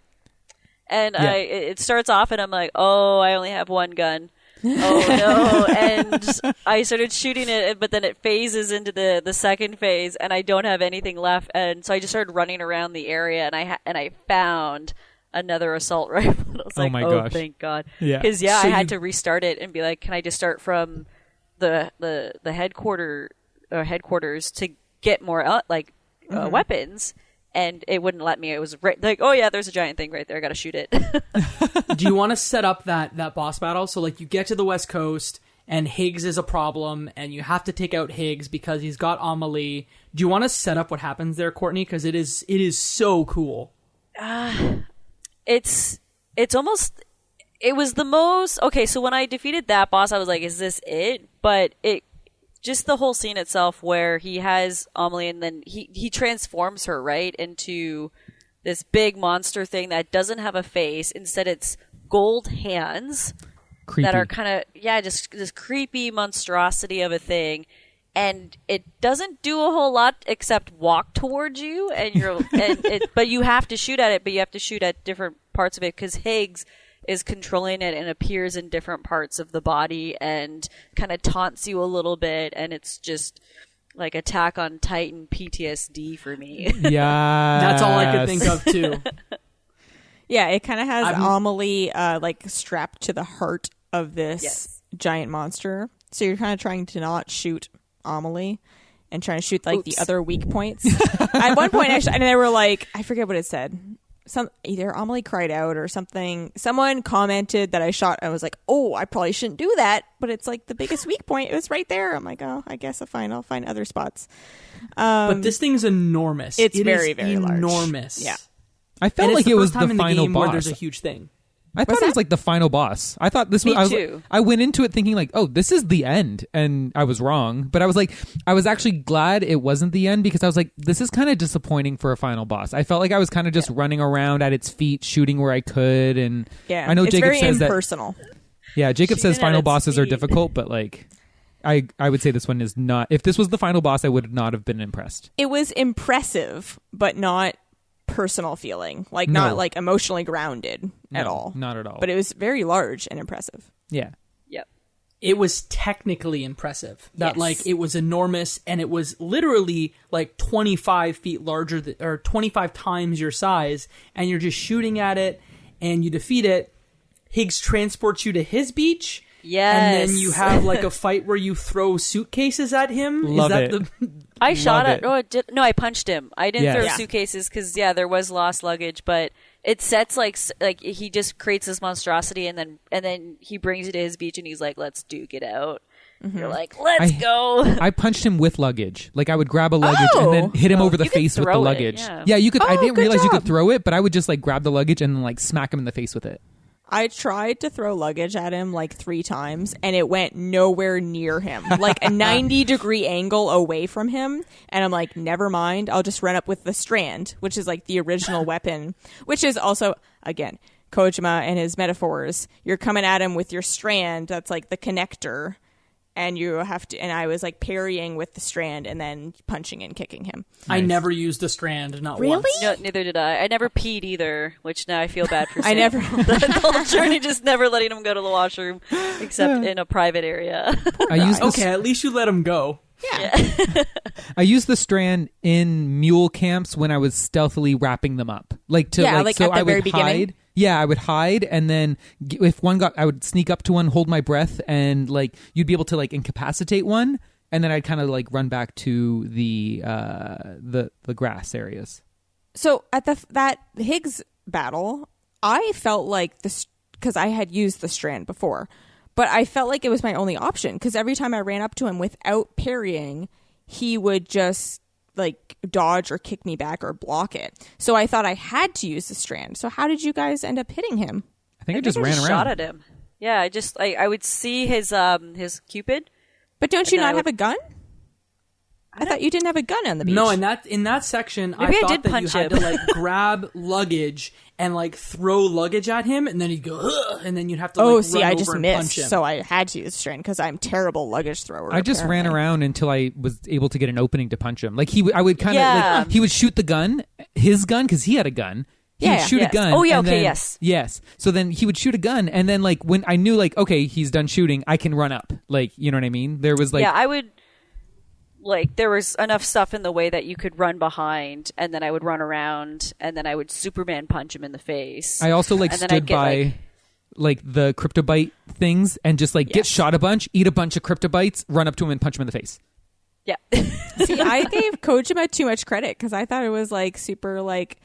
and Yeah. it starts off, and I'm like, oh, I only have one gun. Oh no! And I started shooting it, but then it phases into the second phase, and I don't have anything left. And so I just started running around the area, and I found another assault rifle. I was Oh like, my oh, gosh. thank God! Yeah. Because So I had you- to restart it and be like, can I just start from the headquarters to get more weapons? And it wouldn't let me. It was like, oh yeah, there's a giant thing right there. I got to shoot it. Do you want to set up that boss battle? So like you get to the West Coast and Higgs is a problem and you have to take out Higgs because he's got Amelie. Do you want to set up what happens there, Courtney? Because it is so cool. It's almost. It was the most okay. So when I defeated that boss, I was like, "Is this it?" But just the whole scene itself, where he has Amelie, and then he transforms her right into this big monster thing that doesn't have a face. Instead, it's gold hands Creepy. that are kind of just this creepy monstrosity of a thing. and it doesn't do a whole lot except walk towards you, but you have to shoot at it, but you have to shoot at different parts of it because Higgs is controlling it and appears in different parts of the body and kind of taunts you a little bit, and it's just like Attack on Titan PTSD for me. Yeah, That's all I could think of too. Yeah, it kind of has Amelie like strapped to the heart of this giant monster. So you're kind of trying to not shoot Amelie and trying to shoot like the other weak points. At one point, actually, and they were like, I forget what it said. Either Amelie cried out or something. Someone commented that I shot. I was like, oh, I probably shouldn't do that. But it's like the biggest weak point. It was right there. I'm like, oh, I guess I'll find other spots. But this thing's enormous. It's very, very large. Enormous. Yeah. I felt like it was the final boss. Where there's a huge thing. I thought it was like the final boss. I thought this was. I went into it thinking like, oh, this is the end, and I was wrong. But I was actually glad it wasn't the end because I was like, this is kind of disappointing for a final boss. I felt like I was kind of just running around at its feet, shooting where I could, and I know it's Jacob very says impersonal. Yeah, Jacob says final bosses are difficult, but like, I would say this one is not. If this was the final boss, I would not have been impressed. It was impressive, but not personal feeling, like not like emotionally grounded at all. Not at all. But it was very large and impressive. Yeah. Yep. It was technically impressive. That like it was enormous, and it was literally like 25 feet larger or 25 times your size, and you're just shooting at it and you defeat it. Higgs transports you to his beach. Yes. And then you have like a fight where you throw suitcases at him. Love Is that it. I shot at. No, I punched him. I didn't throw Yeah. suitcases because there was lost luggage, but it sets like he just creates this monstrosity, and then he brings you to his beach, and he's like, "Let's duke it out." You're like, "Let's go." I punched him with luggage. Like I would grab a luggage and then hit him over the face with the throw it, luggage. yeah. You could. I didn't good realize you job. could throw it, but I would just like grab the luggage and then like smack him in the face with it. I tried to throw luggage at him like 3 times, and it went nowhere near him, like a 90-degree angle away from him. And I'm like, never mind. I'll just run up with the strand, which is like the original weapon, which is also, again, Kojima and his metaphors. You're coming at him with your strand. That's like the connector. And you have to, and I was like parrying with the strand and then punching and kicking him. I never used the strand, not Really? once. No, neither did I. I never peed either, which now I feel bad for. I never. The whole journey, just never letting him go to the washroom, except in a private area. I used Okay, at least you let him go. Yeah. I used the strand in mule camps when I was stealthily wrapping them up, like to Yeah, like so at the I would very beginning? hide. I would hide, and then if one got, I would sneak up to one, hold my breath, and like you'd be able to like incapacitate one, and then I'd kind of like run back to the grass areas. So at that Higgs battle, I felt like this because I had used the strand before, but I felt like it was my only option because every time I ran up to him without parrying, he would just like dodge or kick me back or block it. So I thought I had to use the strand. So how did you guys end up hitting him? I think I just ran around. Shot at him. Yeah, I would see his Cupid. But don't you not have a gun? I thought you didn't have a gun on the beach. No, in that section, Maybe I thought did that punch you had him. to like grab luggage and like throw luggage at him, and then he'd go, ugh, and then you'd have to. Oh, like, see, run I over just and missed, punch him. so I had to use the strand because I'm a terrible luggage thrower. I just ran apparently. around until I was able to get an opening to punch him. Like I would kind of Yeah. like he would shoot the gun, his gun, because he had a gun. He would shoot Yes. a gun. Oh, yeah, and okay, then- yes. Yes. So then he would shoot a gun, and then like when I knew like okay he's done shooting, I can run up. Like you know what I mean? There was like Yeah, I would. Like there was enough stuff in the way that you could run behind, and then I would run around, and then I would Superman punch him in the face. I also like And then stood I'd get, by like the cryptobite things and just like get shot a bunch, eat a bunch of cryptobites, run up to him and punch him in the face. Yeah. See, I gave Kojima too much credit because I thought it was like super like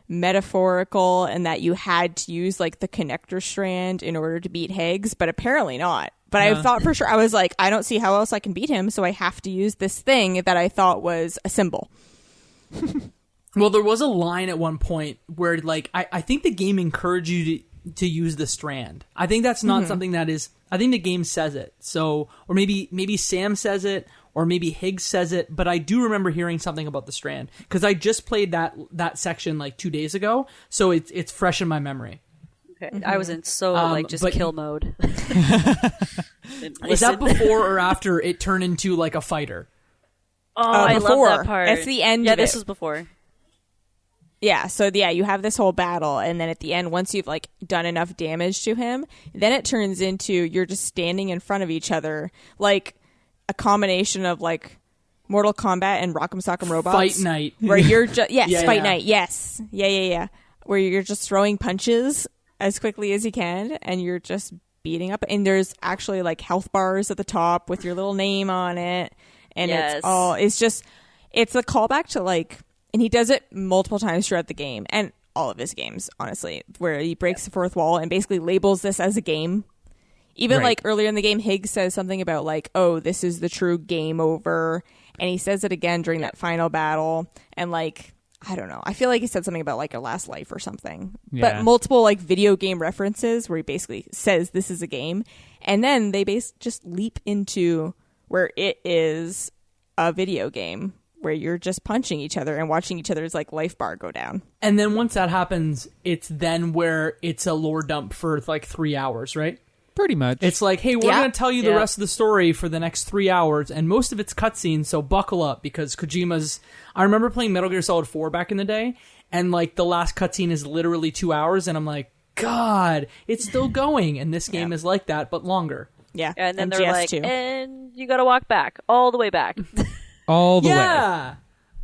metaphorical and that you had to use like the connector strand in order to beat Higgs, but apparently not. But I thought for sure, I was like, I don't see how else I can beat him, so I have to use this thing that I thought was a symbol. Well, there was a line at one point where like I think the game encouraged you to use the strand. I think that's not something that is. I think the game says it. So, or maybe Sam says it, or maybe Higgs says it. But I do remember hearing something about the strand because I just played that section like 2 days ago, so it's fresh in my memory. Okay. I was in like just but- kill mode. Is that before or after it turned into like a fighter? Oh, I love before. that part. That's the end Yeah, of this it. was before. Yeah, so you have this whole battle, and then at the end, once you've like done enough damage to him, then it turns into you're just standing in front of each other, like a combination of like Mortal Kombat and Rock'em Sock'em Robots. Fight night. Where you're just Fight yeah. Night, yes. Yeah. Where you're just throwing punches as quickly as you can, and you're just beating up, and there's actually like health bars at the top with your little name on it, and it's a callback to like. And he does it multiple times throughout the game, and all of his games, honestly, where he breaks the fourth wall and basically labels this as a game. Even like earlier in the game, Higgs says something about like, oh, this is the true game over. And he says it again during that final battle. And like, I don't know. I feel like he said something about like a last life or something. Yeah. But multiple like video game references where he basically says this is a game. And then they just leap into where it is a video game, where you're just punching each other and watching each other's like life bar go down. And then once that happens, it's then where it's a lore dump for like 3 hours, right? Pretty much. It's like, hey, we're going to tell you the rest of the story for the next 3 hours, and most of it's cutscenes, so buckle up, because Kojima's... I remember playing Metal Gear Solid 4 back in the day, and like the last cutscene is literally 2 hours, and I'm like, God, it's still going, and this game is like that, but longer. Yeah. And then they're GS2. like, and you got to walk back, all the way back. all the way. Yeah!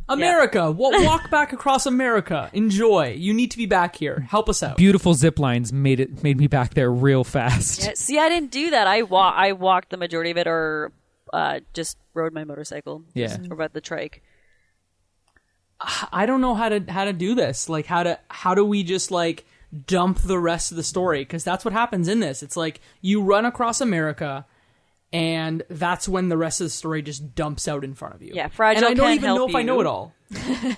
America! Walk back across America. Enjoy. You need to be back here. Help us out. Beautiful zip lines made me back there real fast. Yeah, see, I didn't do that. I walked the majority of it, or just rode my motorcycle. Yeah. Or about the trike. I don't know how to do this. Like, how do we just like dump the rest of the story? Because that's what happens in this. It's like you run across America, and that's when the rest of the story just dumps out in front of you. Yeah, Fragile and I don't can't even help know if I you. know it all.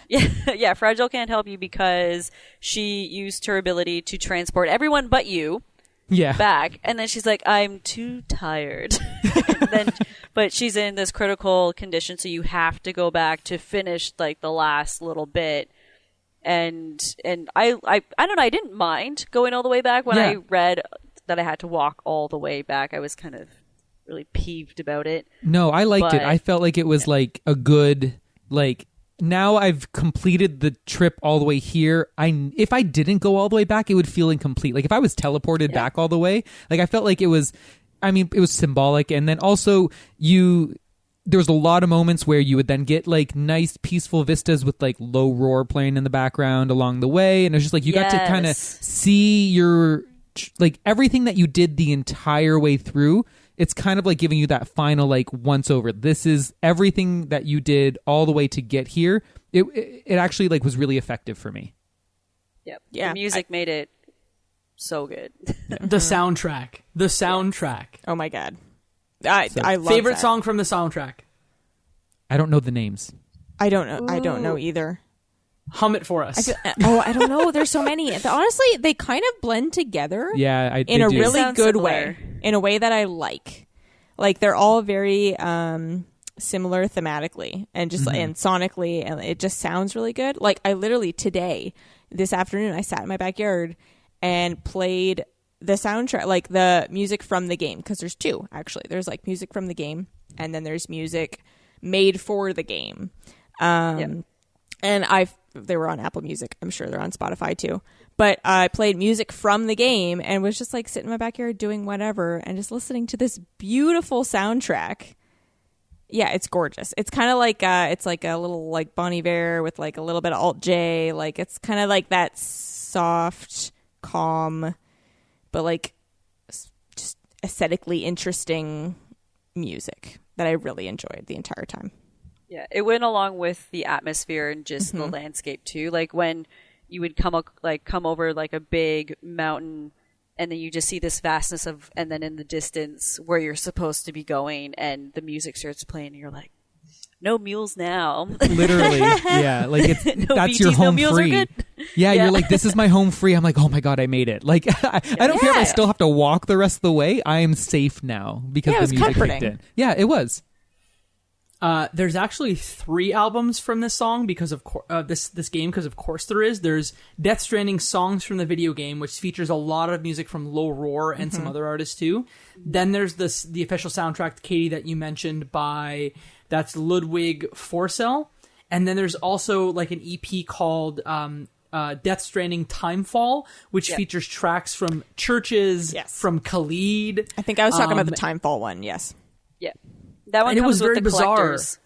Yeah, Fragile can't help you because she used her ability to transport everyone but you Yeah. back, and then she's like, I'm too tired. But she's in this critical condition, so you have to go back to finish like the last little bit. And I don't know, I didn't mind going all the way back. When I read that I had to walk all the way back, I was kind of really peeved about it. No, I liked it. But- I felt like it was like a good, like, now I've completed the trip all the way here. If I didn't go all the way back, it would feel incomplete. Like if I was teleported back all the way, like I felt like it was symbolic. And then also there was a lot of moments where you would then get like nice peaceful vistas with like low roar playing in the background along the way. And it was just like, you got to kind of see your, like everything that you did the entire way through. It's kind of like giving you that final like once over. This is everything that you did all the way to get here. It actually like was really effective for me. Yep. Yeah. The music made it so good. The soundtrack. Oh my God. I love Favorite that. song from the soundtrack. I don't know the names. I don't know. I don't know either. Hum it for us. I don't know. There's so many. Honestly, they kind of blend together. Yeah, in a really Sounds good similar. way. In a way that I like. Like they're all very similar thematically and just and sonically, and it just sounds really good. Like I literally this afternoon, I sat in my backyard and played the soundtrack, like the music from the game, because there's two actually. There's like music from the game, and then there's music made for the game. And they were on Apple Music. I'm sure they're on Spotify too. But I played music from the game and was just like sitting in my backyard doing whatever and just listening to this beautiful soundtrack. Yeah, it's gorgeous. It's kind of like it's like a little like Bon Iver with like a little bit of Alt J. Like it's kind of like that soft, calm, but like just aesthetically interesting music that I really enjoyed the entire time. Yeah, it went along with the atmosphere and just the landscape too. Like when you would come over like a big mountain, and then you just see this vastness of, and then in the distance where you're supposed to be going, and the music starts playing, and you're like, "No mules now." Literally, yeah. Like it's No that's BTs, your no home mules are free. good. Yeah, you're like, this is my home free. I'm like, oh my God, I made it. Like I don't care if I still have to walk the rest of the way. I am safe now because Yeah, it was the music comforting. kicked in. Yeah, it was. There's actually 3 albums from this song because of this game, because of course there is. There's Death Stranding songs from the video game, which features a lot of music from Low Roar and some other artists too. Then there's the official soundtrack, Katie, that you mentioned That's Ludwig Forsell. And then there's also like an EP called Death Stranding Timefall, which features tracks from Churches, from Khalid. I think I was talking about the Timefall one, yes. Yeah. That one comes with the collectors.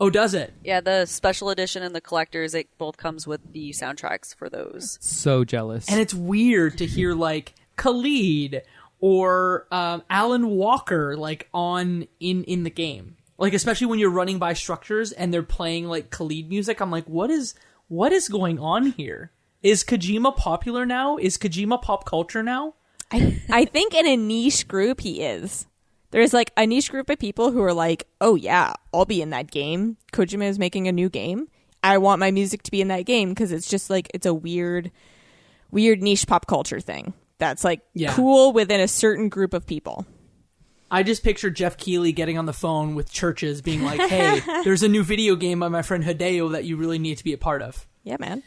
Oh, does it? Yeah, the special edition and the collectors, it both comes with the soundtracks for those. So jealous. And it's weird to hear like Khalid or Alan Walker like in the game. Like, especially when you're running by structures and they're playing like Khalid music, I'm like, what is going on here? Is Kojima popular now? Is Kojima pop culture now? I think in a niche group he is. There's like a niche group of people who are like, oh yeah, I'll be in that game. Kojima is making a new game. I want my music to be in that game because it's just like, it's a weird niche pop culture thing that's like cool within a certain group of people. I just picture Jeff Keighley getting on the phone with Churches being like, hey, there's a new video game by my friend Hideo that you really need to be a part of. Yeah, man.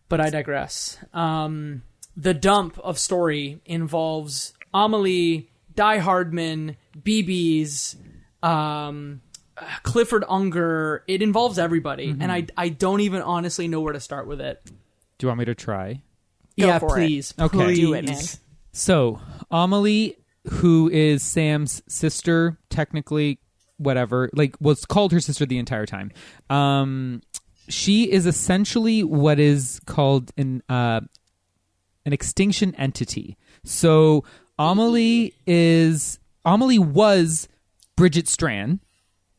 But I digress. The dump of story involves Amelie, Die-Hardman, BBs, Clifford Unger. It involves everybody. And I don't even honestly know where to start with it. Do you want me to try? Yeah, please. Okay. Please. Do it, man. So, Amelie, who is Sam's sister, technically, whatever, like was called her sister the entire time. She is essentially what is called an extinction entity. So Amelie was Bridget Strand,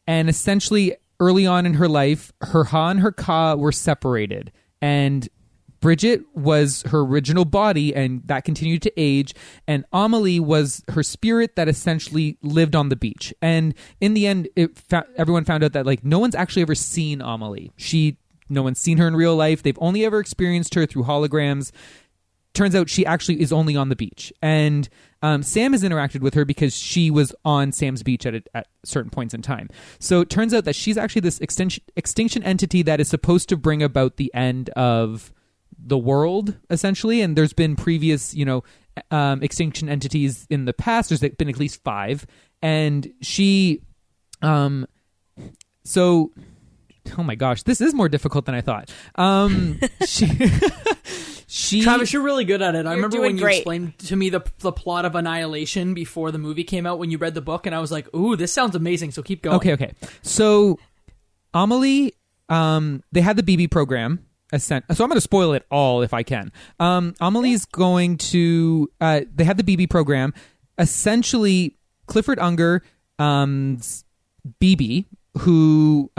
and essentially early on in her life, her Ha and her Ka were separated, and Bridget was her original body, and that continued to age, and Amelie was her spirit that essentially lived on the beach. And in the end, everyone found out that like no one's actually ever seen Amelie. No one's seen her in real life. They've only ever experienced her through holograms. Turns out she actually is only on the beach. And Sam has interacted with her because she was on Sam's beach at certain points in time. So it turns out that she's actually this extinction entity that is supposed to bring about the end of the world, essentially. And there's been previous, extinction entities in the past. There's been at least 5. And she... Oh my gosh, this is more difficult than I thought. She Travis, you're really good at it. I remember when you great. explained to me the plot of Annihilation before the movie came out when you read the book, and I was like, ooh, this sounds amazing, so keep going. Okay. So, Amelie, they had the BB program. So I'm going to spoil it all if I can. Amelie's going to... they had the BB program. Essentially, Clifford Unger, BB... who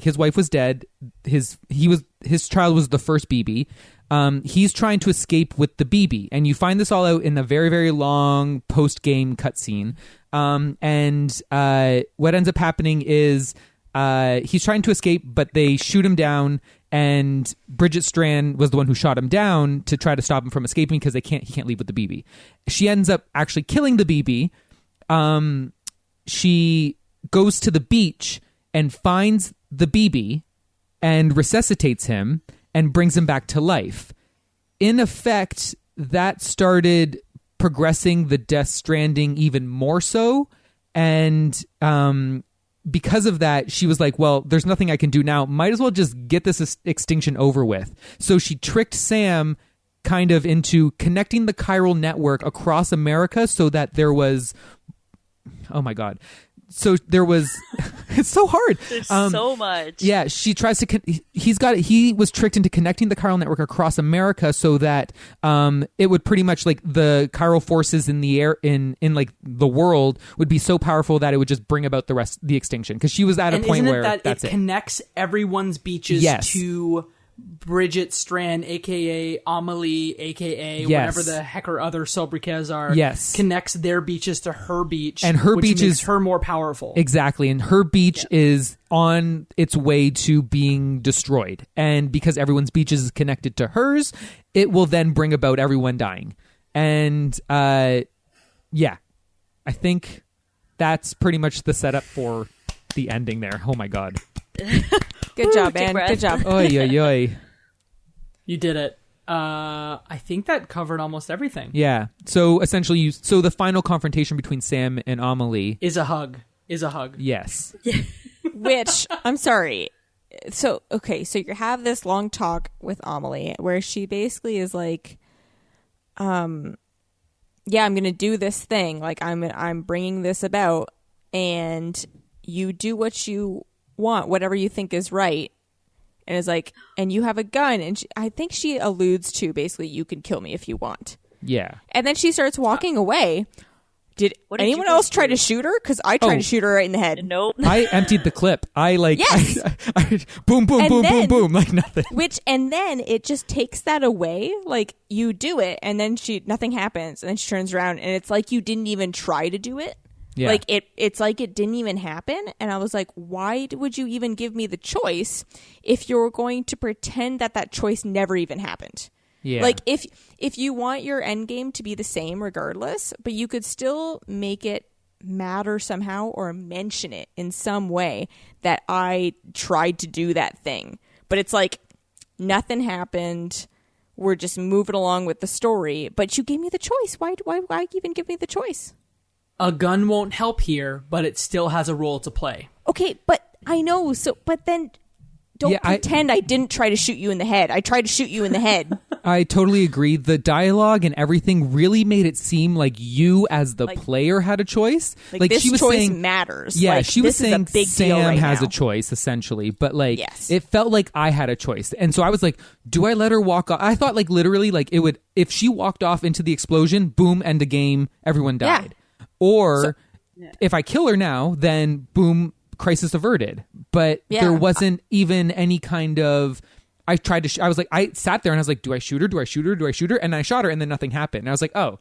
his wife was dead, his child was the first BB. He's trying to escape with the BB, and you find this all out in a very, very long post-game cutscene. And what ends up happening is he's trying to escape, but they shoot him down, and Bridget Strand was the one who shot him down to try to stop him from escaping because he can't leave with the BB. She ends up actually killing the BB. She goes to the beach and finds the BB and resuscitates him and brings him back to life. In effect, that started progressing the Death Stranding even more so. And because of that, she was like, well, there's nothing I can do now. Might as well just get this extinction over with. So she tricked Sam kind of into connecting the chiral network across America so that there was... Oh my God. So there was, it's so hard. There's so much. Yeah, she tries to, he was tricked into connecting the chiral network across America so that it would pretty much like the chiral forces in the air, in like the world would be so powerful that it would just bring about the extinction. Because she was at a point where that's it. Connects everyone's beaches to Bridget Strand, aka Amelie, aka whatever the heck her other sobriquets are, connects their beaches to her beach, and her beach makes her more powerful. Exactly, and her beach is on its way to being destroyed, and because everyone's beaches is connected to hers, it will then bring about everyone dying. And I think that's pretty much the setup for the ending there. Oh my God. Good job, man. Good job. Oy, oy, oy. You did it. I think that covered almost everything. Yeah. So essentially, the final confrontation between Sam and Amelie is a hug. Yes. Which, I'm sorry. So, okay, so you have this long talk with Amelie where she basically is like, yeah, I'm going to do this thing. Like, I'm bringing this about, and you do what you want, whatever you think is right. And it's like, and you have a gun. And I think she alludes to basically, you can kill me if you want. Yeah. And then she starts walking away. Did What did anyone you else guys try do? to shoot her? Because I tried to shoot her right in the head. Nope. I emptied the clip. Yes. I boom, boom, And boom, then- boom, boom, like nothing. And then it just takes that away. Like, you do it, and then nothing happens, and then she turns around, and it's like you didn't even try to do it. Yeah. Like, it's like it didn't even happen. And I was like, why would you even give me the choice if you're going to pretend that choice never even happened? Yeah. Like, if you want your end game to be the same regardless, but you could still make it matter somehow or mention it in some way that I tried to do that thing. But it's like, nothing happened. We're just moving along with the story. But you gave me the choice. Why even give me the choice? A gun won't help here, but it still has a role to play. Okay, but I know. So, but then don't pretend I didn't try to shoot you in the head. I tried to shoot you in the head. I totally agree. The dialogue and everything really made it seem like you, as the player, had a choice. Like this she was choice saying, matters. Yeah, Like, she was this is a saying big deal Sam right has now. a choice, essentially. But like, Yes. it felt like I had a choice, and so I was like, "Do I let her walk off?" I thought, like, literally, like it would if she walked off into the explosion, boom, end the game, everyone Yeah. died. Or if I kill her now, then boom, crisis averted. But there wasn't even any kind of. I tried to. I was like, I sat there and I was like, do I shoot her? Do I shoot her? Do I shoot her? And I shot her, and then nothing happened. And I was like, oh,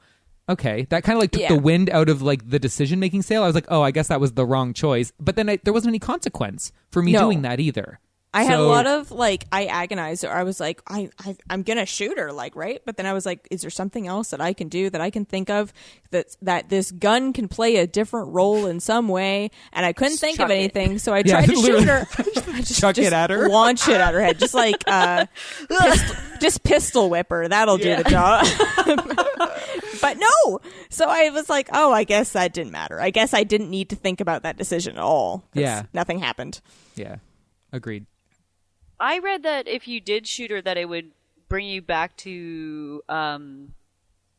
okay. That kind of like took the wind out of like the decision making sail. I was like, oh, I guess that was the wrong choice. But then there wasn't any consequence for me doing that either. I had a lot of like, I agonized, or I was like, I'm gonna shoot her, like, right? But then I was like, is there something else that I can do, that I can think of, that this gun can play a different role in some way? And I couldn't think of anything, so I tried to shoot her. I just Chuck it at her? launch it at her head, just like pistol whip her. That'll do the job. But no, so I was like, oh, I guess that didn't matter. I guess I didn't need to think about that decision at all. 'Cause nothing happened. Yeah, agreed. I read that if you did shoot her, that it would bring you back to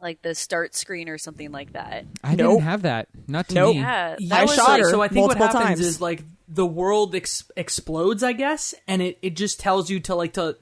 like the start screen or something like that. I didn't have that. Not to me. Yeah, I was shot like, her. So I think what multiple happens times. is like the world explodes, I guess, and it just tells you to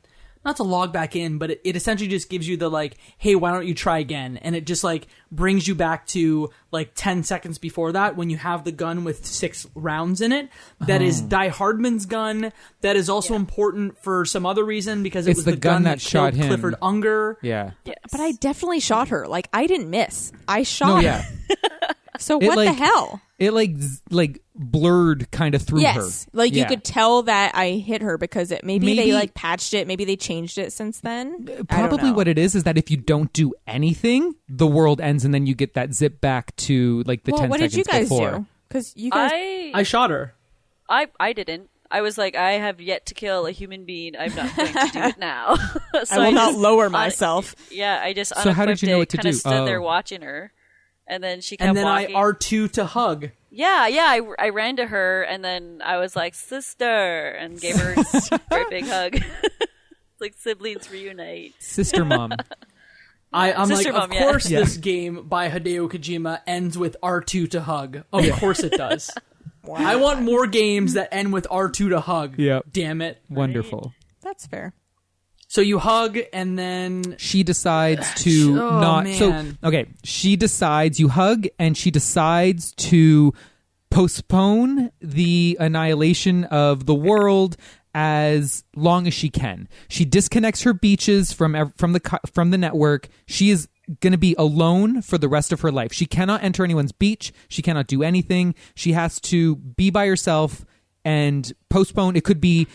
not to log back in, but it essentially just gives you the like, hey, why don't you try again? And it just like brings you back to like 10 seconds before that when you have the gun with 6 rounds in it. That is Die-Hardman's gun. That is also important for some other reason because it It's was the gun that killed shot him. Clifford Unger. Yeah. But I definitely shot her. Like, I didn't miss. I shot yeah. her. So what the hell? It like blurred kind of through her. Yes. Like, you could tell that I hit her because maybe they like patched it. Maybe they changed it since then. Probably what it is that if you don't do anything, the world ends and then you get that zip back to like the 10 what seconds did you guys before. do? Because you guys... I shot her. I didn't. I was like, I have yet to kill a human being. I'm not going to do it now. So I will not just- lower myself. I just So how did you know what to kind of do? stood there Oh. watching her, and then she kept And then walking. I R2 to hug. I ran to her, and then I was like, sister, and gave her a very big hug. It's like siblings reunite. Sister mom. I'm like, Sister of Mom, yeah. course this game by Hideo Kojima ends with R2 to hug. Of course it does. Wow. I want more games that end with R2 to hug. Yep. Damn it. Wonderful. That's fair. So you hug, and then... She decides to Oh, not. man. So, okay. She decides, you hug, and she decides to postpone the annihilation of the world as long as she can. She disconnects her beaches from the network. She is going to be alone for the rest of her life. She cannot enter anyone's beach. She cannot do anything. She has to be by herself and postpone. It could be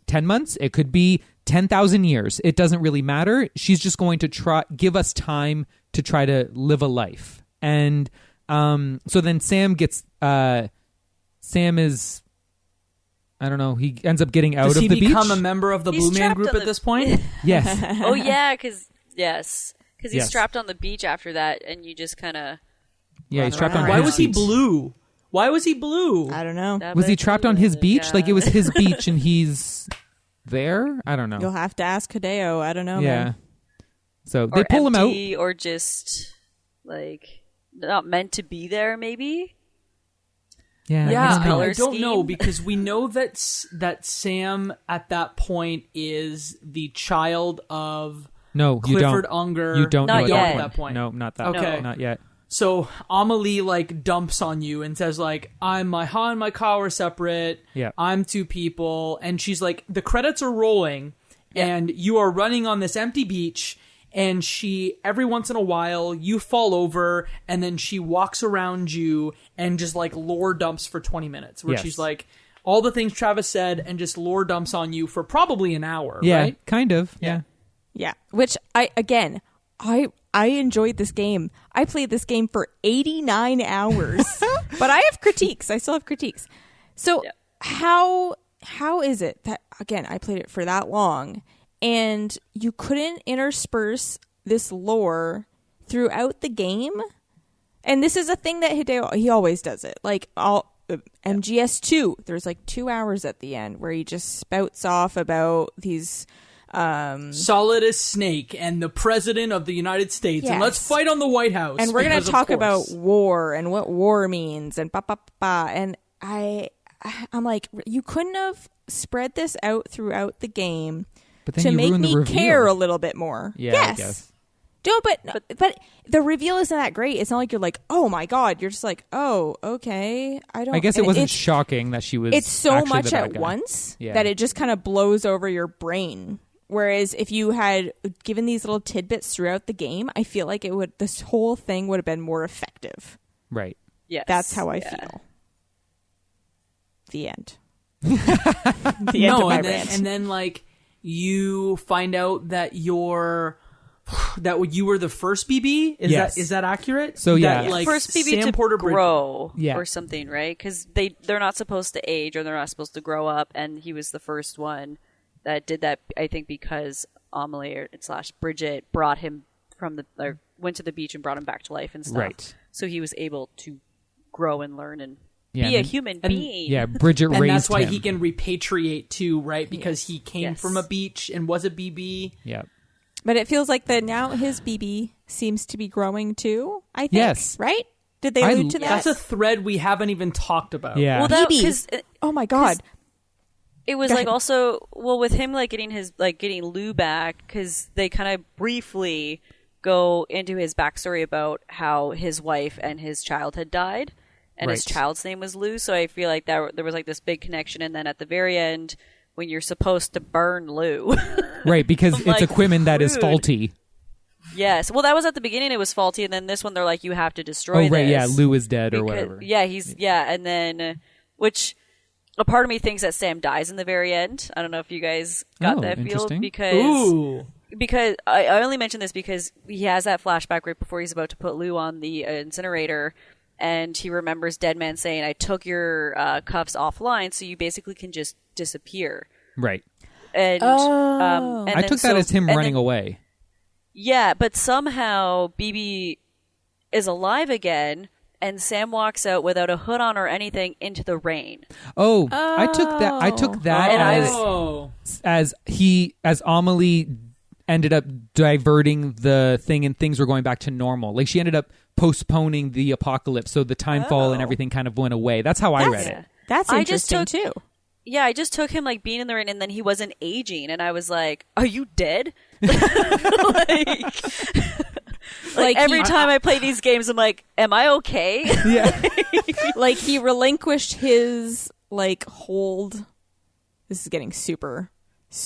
10 months. It could be 10,000 years. It doesn't really matter. She's just going to give us time to try to live a life. And so then Sam is, I don't know, he ends up getting out Does of he the beach. become a member of the He's Blue Man trapped Group on at the- this point? Yes. Oh yeah, because he's Yes. trapped on the beach after that, and you just kind of Yeah, he's trapped on Why his was he beach. blue? Why was he blue? I don't know. Was he trapped on his beach? Like it was his beach and he's there? I don't know. You'll have to ask Hideo. I don't know. Yeah. Man. So they pull him out. Or just like not meant to be there, maybe. Yeah, I don't know. I don't know scheme? because we know that Sam at that point is the child of No, you Clifford don't. Unger. You don't Not know yet. At that point. No, not that. Okay. Not yet. So Amelie like dumps on you and says like, my Ha and my Ka are separate. Yeah. I'm two people. And she's like, the credits are rolling and you are running on this empty beach. And she, every once in a while, you fall over and then she walks around you and just like lore dumps for 20 minutes where Yes. she's like, all the things Travis said and just lore dumps on you for probably an hour, Yeah, right? kind of. Yeah. Yeah. Which I enjoyed this game. I played this game for 89 hours. But I have critiques. I still have critiques. So how is it that, again, I played it for that long and you couldn't intersperse this lore throughout the game? And this is a thing that Hideo, he always does it. Like MGS2, there's like 2 hours at the end where he just spouts off about these Solid as Snake and the President of the United States. And Yes. let's fight on the White House. and we're going because to of talk course. about war and what war means and and I'm like, you couldn't have spread this out throughout the game But then to you make ruin the me reveal. care a little bit more. Yeah, yes. I guess. No, but the reveal isn't that great. It's not like you're like, oh my god. You're just like, oh, okay. I guess it and wasn't it's- shocking that she was. It's so actually much the bad at guy. once Yeah. that it just kind of blows over your brain. Whereas if you had given these little tidbits throughout the game, I feel like this whole thing would have been more effective. Right. Yes. That's how I Yeah. feel. The end. The end of my rant. and then like you find out that you were the first BB. Yes. Is that accurate? So, yeah. That, like, First BB Sam to Porter Bridge- grow Yeah. or something, right? Because they're not supposed to age or they're not supposed to grow up, and he was the first one that did that. I think because Amelie / Bridget brought him went to the beach and brought him back to life and stuff. Right. So he was able to grow and learn and Yeah, be a and- human and- being. Yeah, Bridget And raised that's why him. he can repatriate too, right? Because he came Yes. from a beach and was a BB. Yeah. But it feels like now his BB seems to be growing too, I think. Yes. Right? Did they I- allude to that? That's a thread we haven't even talked about. Yeah. Well, that BB. because Oh my god. it was Go like ahead. also with him getting Lou back because they kind of briefly go into his backstory about how his wife and his child had died, and his Right. child's name was Lou. So I feel like there was like this big connection, and then at the very end, when you're supposed to burn Lou, Right, because it's like, equipment that is rude. faulty. yes, well that was at the beginning, it was faulty, and then this one they're like, you have to destroy. Oh, right, yeah, this Lou is dead or because- whatever. Yeah, and then which. A part of me thinks that Sam dies in the very end. I don't know if you guys got Oh, that feel interesting. because I only mention this because he has that flashback right before he's about to put Lou on the incinerator, and he remembers Deadman saying, "I took your cuffs offline, so you basically can just disappear." Right. And, Oh. and I then took that as him and running then- away. Yeah, but somehow BB is alive again. And Sam walks out without a hood on or anything into the rain. Oh, I took that And I as Amelie ended up diverting the thing and things were going back to normal. Like she ended up postponing the apocalypse, so the time fall and everything kind of went away. That's how I read it. That's I just interesting took- too. Yeah, I just took him like being in the rain, and then he wasn't aging, and I was like, "Are you dead?" Like every time I play these games, I'm like, "Am I okay?" Yeah. Like he relinquished his like hold. This is getting super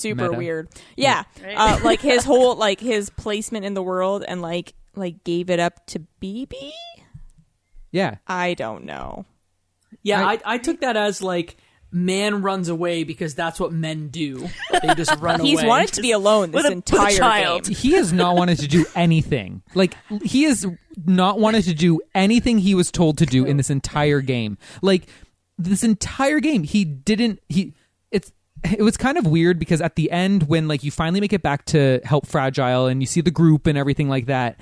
Meta. weird. Yeah, Right. like his whole like his placement in the world and like gave it up to BB. Yeah. I don't know. Yeah, I took that as like man runs away because that's what men do. They just run away. He's wanted to be alone this with a entire child. game. He has not wanted to do anything. Like he has not wanted to do anything he was told to do in this entire game. Like this entire game, it was kind of weird because at the end when like you finally make it back to help Fragile and you see the group and everything like that,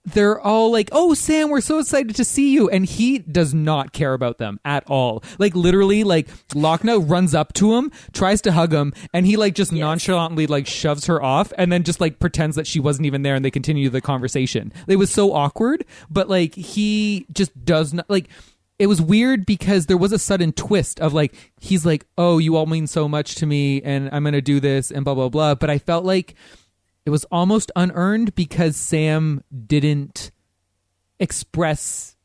they're all like, "Oh, Sam, we're so excited to see you," and he does not care about them at all. Like literally, like Lockne runs up to him, tries to hug him, and he like just nonchalantly like shoves her off, and then just like pretends that she wasn't even there, and they continue the conversation. It was so awkward, but like he just does not like. It was weird because there was a sudden twist of like he's like, "Oh, you all mean so much to me, and I'm gonna do this," and blah blah blah. But I felt like it was almost unearned because Sam didn't express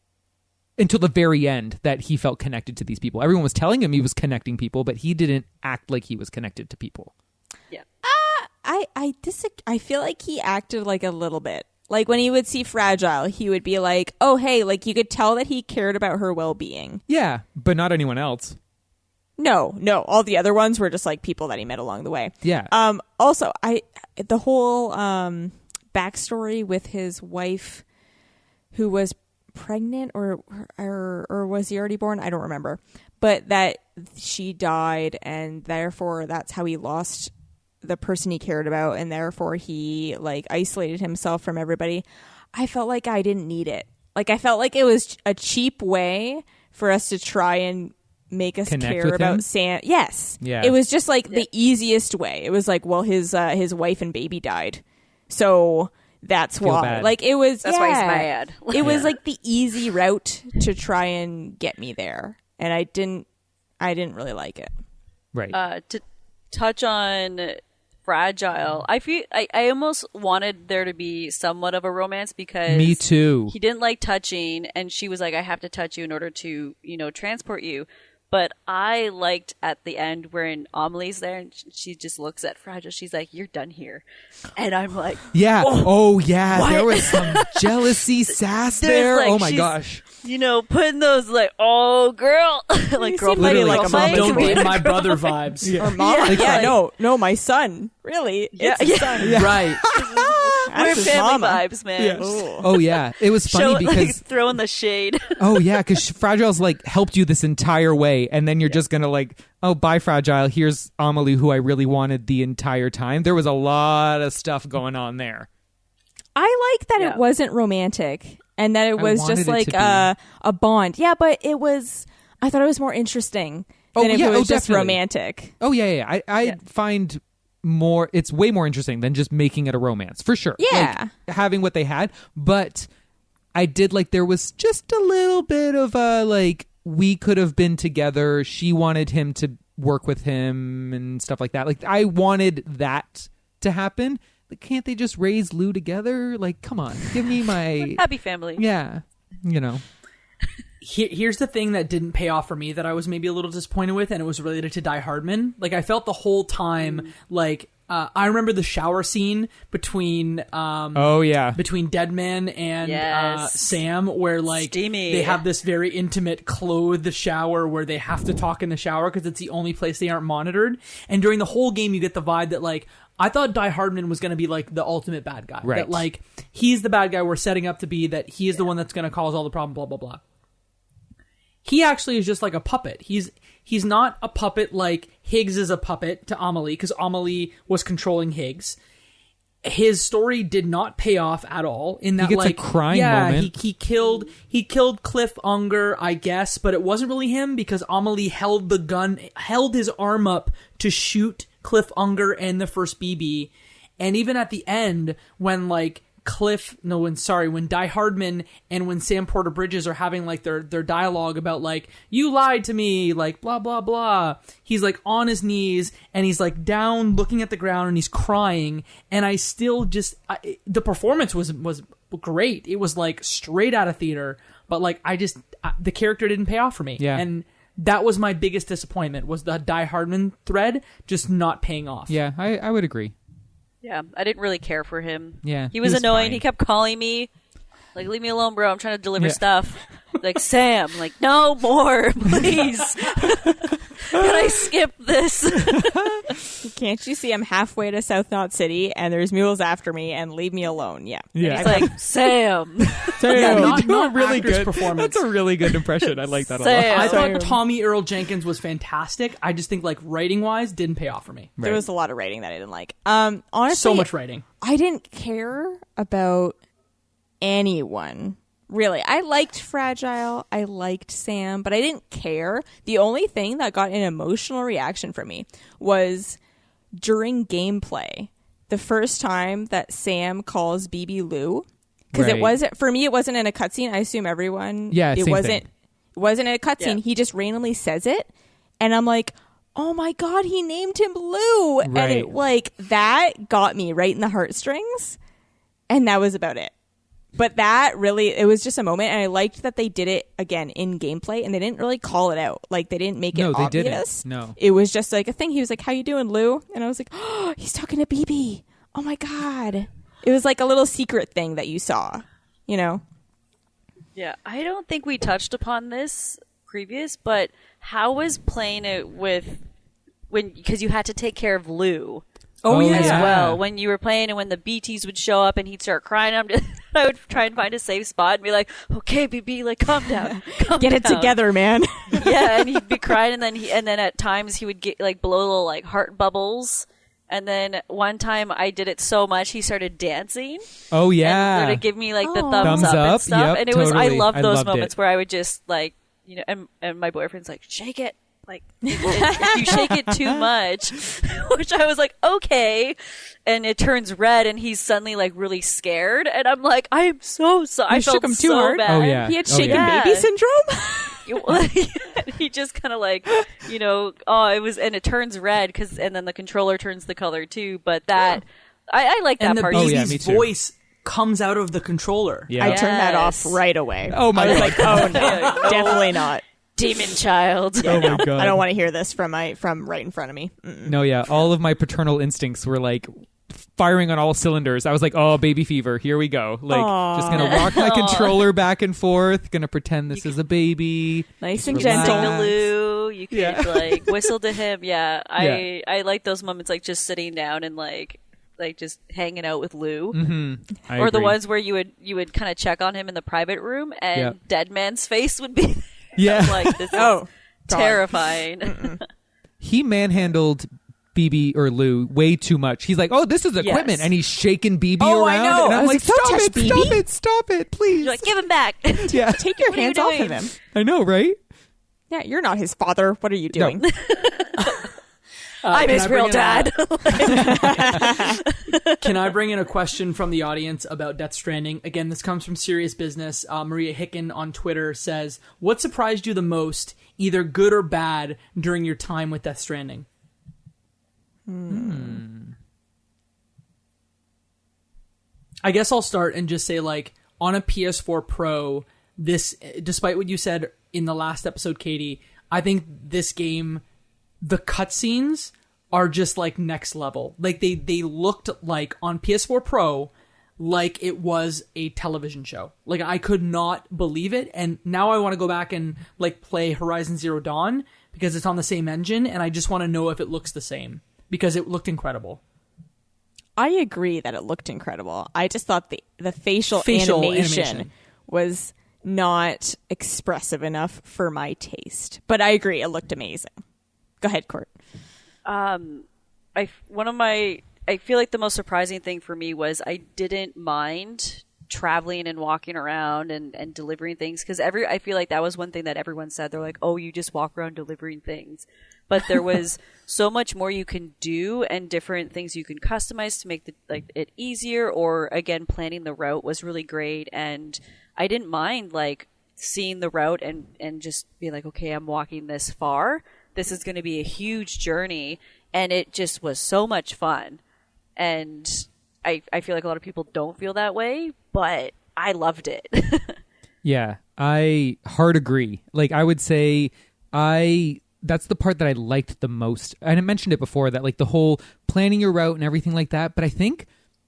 until the very end that he felt connected to these people. Everyone was telling him he was connecting people, but he didn't act like he was connected to people. Yeah. I feel like he acted like a little bit. Like when he would see Fragile, he would be like, "Oh, hey," like you could tell that he cared about her well-being. Yeah, but not anyone else. No, all the other ones were just like people that he met along the way. Yeah. Also, the whole backstory with his wife, who was pregnant or was he already born? I don't remember, but that she died, and therefore that's how he lost the person he cared about, and therefore he like isolated himself from everybody. I felt like I didn't need it. Like I felt like it was a cheap way for us to try and make us Connect care with about him? Sam. Yes. Yeah. It was just like the easiest way. It was like, well, his wife and baby died, so that's Feel why. bad. Like it was. That's why he's mad. It was like the easy route to try and get me there, and I didn't really like it. Right. To touch on Fragile, I almost wanted there to be somewhat of a romance because Me too. he didn't like touching, and she was like, "I have to touch you in order to, transport you." But I liked at the end when Amelie's there and she just looks at Fragile. She's like, "You're done here," and I'm like, Yeah. Oh, yeah. What? There was some jealousy sass there. like, Oh my she's- gosh. putting those like, "Oh, girl," like girl, seem literally like a mom Don't boy. get my brother vibes. Or mom. Like, Yeah, right. no, my son. Really? Yeah, It's his son. Right. We're That's his family mama. vibes, man. Oh, yeah. It was funny Show, because... like, throwing the shade. Oh, yeah, because Fragile's like helped you this entire way, and then you're just going to like, "Oh, bye, Fragile. Here's Amelie, who I really wanted the entire time." There was a lot of stuff going on there. I like that Yeah. it wasn't romantic and that it was wanted just it like to be. a bond. Yeah, but I thought it was more interesting Oh, than if yeah, it was just definitely. romantic. Oh, yeah. I find it's way more interesting than just making it a romance, for sure. Yeah. Like, having what they had, but I did like there was just a little bit of a like, we could have been together. She wanted him to work with him and stuff like that. Like, I wanted that to happen. Like, can't they just raise Lou together? Like, come on, give me my Happy family. yeah, Here's the thing that didn't pay off for me that I was maybe a little disappointed with, and it was related to Die-Hardman. Like, I felt the whole time, like, I remember the shower scene between oh yeah, between Deadman and Yes. Sam, where like Steamy. they have this very intimate clothed shower where they have to talk in the shower because it's the only place they aren't monitored. And during the whole game, you get the vibe that like I thought Die-Hardman was going to be like the ultimate bad guy, Right. that like he's the bad guy we're setting up to be, that he is the one that's going to cause all the problem, blah blah blah. He actually is just like a puppet. He's not a puppet like Higgs is a puppet to Amelie, because Amelie was controlling Higgs. His story did not pay off at all. In that, He gets a like, crying moment. he killed Cliff Unger, I guess, but it wasn't really him because Amelie held his arm up to shoot Cliff Unger and the first BB. And even at the end, when like when Die-Hardman and when Sam Porter Bridges are having like their dialogue about like, you lied to me, like blah blah blah, he's like on his knees and he's like down looking at the ground and he's crying, and I still just the performance was great. It was like straight out of theater, but like the character didn't pay off for me. Yeah. And that was my biggest disappointment, was the Die-Hardman thread just not paying off. yeah. I would agree. Yeah, I didn't really care for him. Yeah, he was annoying. fine. He kept calling me, like, "Leave me alone, bro. I'm trying to deliver Yeah. stuff." Like, Sam, like, "No more, please." Can I skip this? Can't you see I'm halfway to South Knot City and there's mules after me and leave me alone? Yeah. Yeah. It's like, Sam. Yeah, not really actor's good performance. That's a really good impression. I like that a lot. Sam. I Same. thought Tommy Earl Jenkins was fantastic. I just think like writing wise didn't pay off for me. There Right. was a lot of writing that I didn't like. Honestly, So much writing. I didn't care about anyone. Really, I liked Fragile, I liked Sam, but I didn't care. The only thing that got an emotional reaction from me was during gameplay. The first time that Sam calls BB Lou, because Right. it wasn't, for me, it wasn't in a cutscene. I assume everyone, Yeah, it same wasn't. thing. It wasn't in a cutscene. Yeah. He just randomly says it, and I'm like, oh my god, he named him Lou, and Right. it like that got me right in the heartstrings, and that was about it. But that really, it was just a moment, and I liked that they did it again in gameplay, and they didn't really call it out. Like, they didn't make it No, they obvious. didn't. No. It was just like a thing. He was like, how you doing, Lou? And I was like, oh, he's talking to BB. Oh my god. It was like a little secret thing that you saw, you know? Yeah, I don't think we touched upon this previous, but how was playing it with because you had to take care of Lou Oh, yeah. as yeah. well when you were playing, and when the BTs would show up and he'd start crying, I would try and find a safe spot and be like, "Okay, BB, like calm down, calm Get it down." together, man. Yeah, and he'd be crying, and then at times he would get like blow little like heart bubbles. And then one time I did it so much he started dancing. Oh And yeah. sort of give me like the Oh. thumbs Thumbs up and up, stuff. yep, And it was totally. I loved I those loved moments it. where I would just like, you know, and my boyfriend's like, shake it. Like if you shake it too much, which I was like, okay, and it turns red, and he's suddenly like really scared, and I'm like, I am so sorry. I You shook felt him too so hard? bad. Oh, yeah. He had Oh, shaken yeah. baby syndrome. He just kind of like, you know, it was, and it turns red and then the controller turns the color too. But that, I like that And the part. Oh, yeah, BB's me too. voice comes out of the controller. Yeah. I turned that off Yes. right away. Oh my I was God. like, oh no, definitely not. Demon child. Oh my god. I don't want to hear this from right in front of me. No, yeah. All of my paternal instincts were like firing on all cylinders. I was like, oh, baby fever. Here we go. Like, just going to rock my controller back and forth. Going to pretend this is a baby. Nice and Relax. gentle. Sing to Lou. You could Yeah. like whistle to him. Yeah, Yeah. I like those moments, like just sitting down and like just hanging out with Lou. I Or the agree. ones where you would kind of check on him in the private room, and Yeah. Dead Man's face would be Yeah. I'm like, this is Oh, God. terrifying. He manhandled BB or Lou way too much. He's like, oh, this is equipment. Yes. And he's shaking BB Oh, I around. know. And I I'm was like, like, don't stop touch it, BB. stop it, stop it, please. You're like, give him back. Yeah. Take your What are you hands off of doing? him. I know, right? Yeah, you're not his father. What are you doing? I'm Can his I bring real in dad. Can I bring in a question from the audience about Death Stranding? Again, this comes from Serious Business. Maria Hicken on Twitter says, what surprised you the most, either good or bad, during your time with Death Stranding? I guess I'll start and just say, like, on a PS4 Pro, this, despite what you said in the last episode, Katie, I think this game, the cutscenes are just like next level. Like they looked like on PS4 Pro, like it was a television show. Like I could not believe it. And now I want to go back and like play Horizon Zero Dawn because it's on the same engine, and I just want to know if it looks the same because it looked incredible. I agree that it looked incredible. I just thought the facial animation. was not expressive enough for my taste. But I agree, it looked amazing. Go ahead, Court. I feel like the most surprising thing for me was I didn't mind traveling and walking around and delivering things, because I feel like that was one thing that everyone said. They're like, oh, you just walk around delivering things. But there was so much more you can do and different things you can customize to make it easier, or again, planning the route was really great. And I didn't mind like seeing the route and just being like, okay, I'm walking this far. This is going to be a huge journey. And it just was so much fun. And I feel like a lot of people don't feel that way, but I loved it. Yeah, I hard agree. Like I would say that's the part that I liked the most. And I mentioned it before, that like the whole planning your route and everything like that. But I think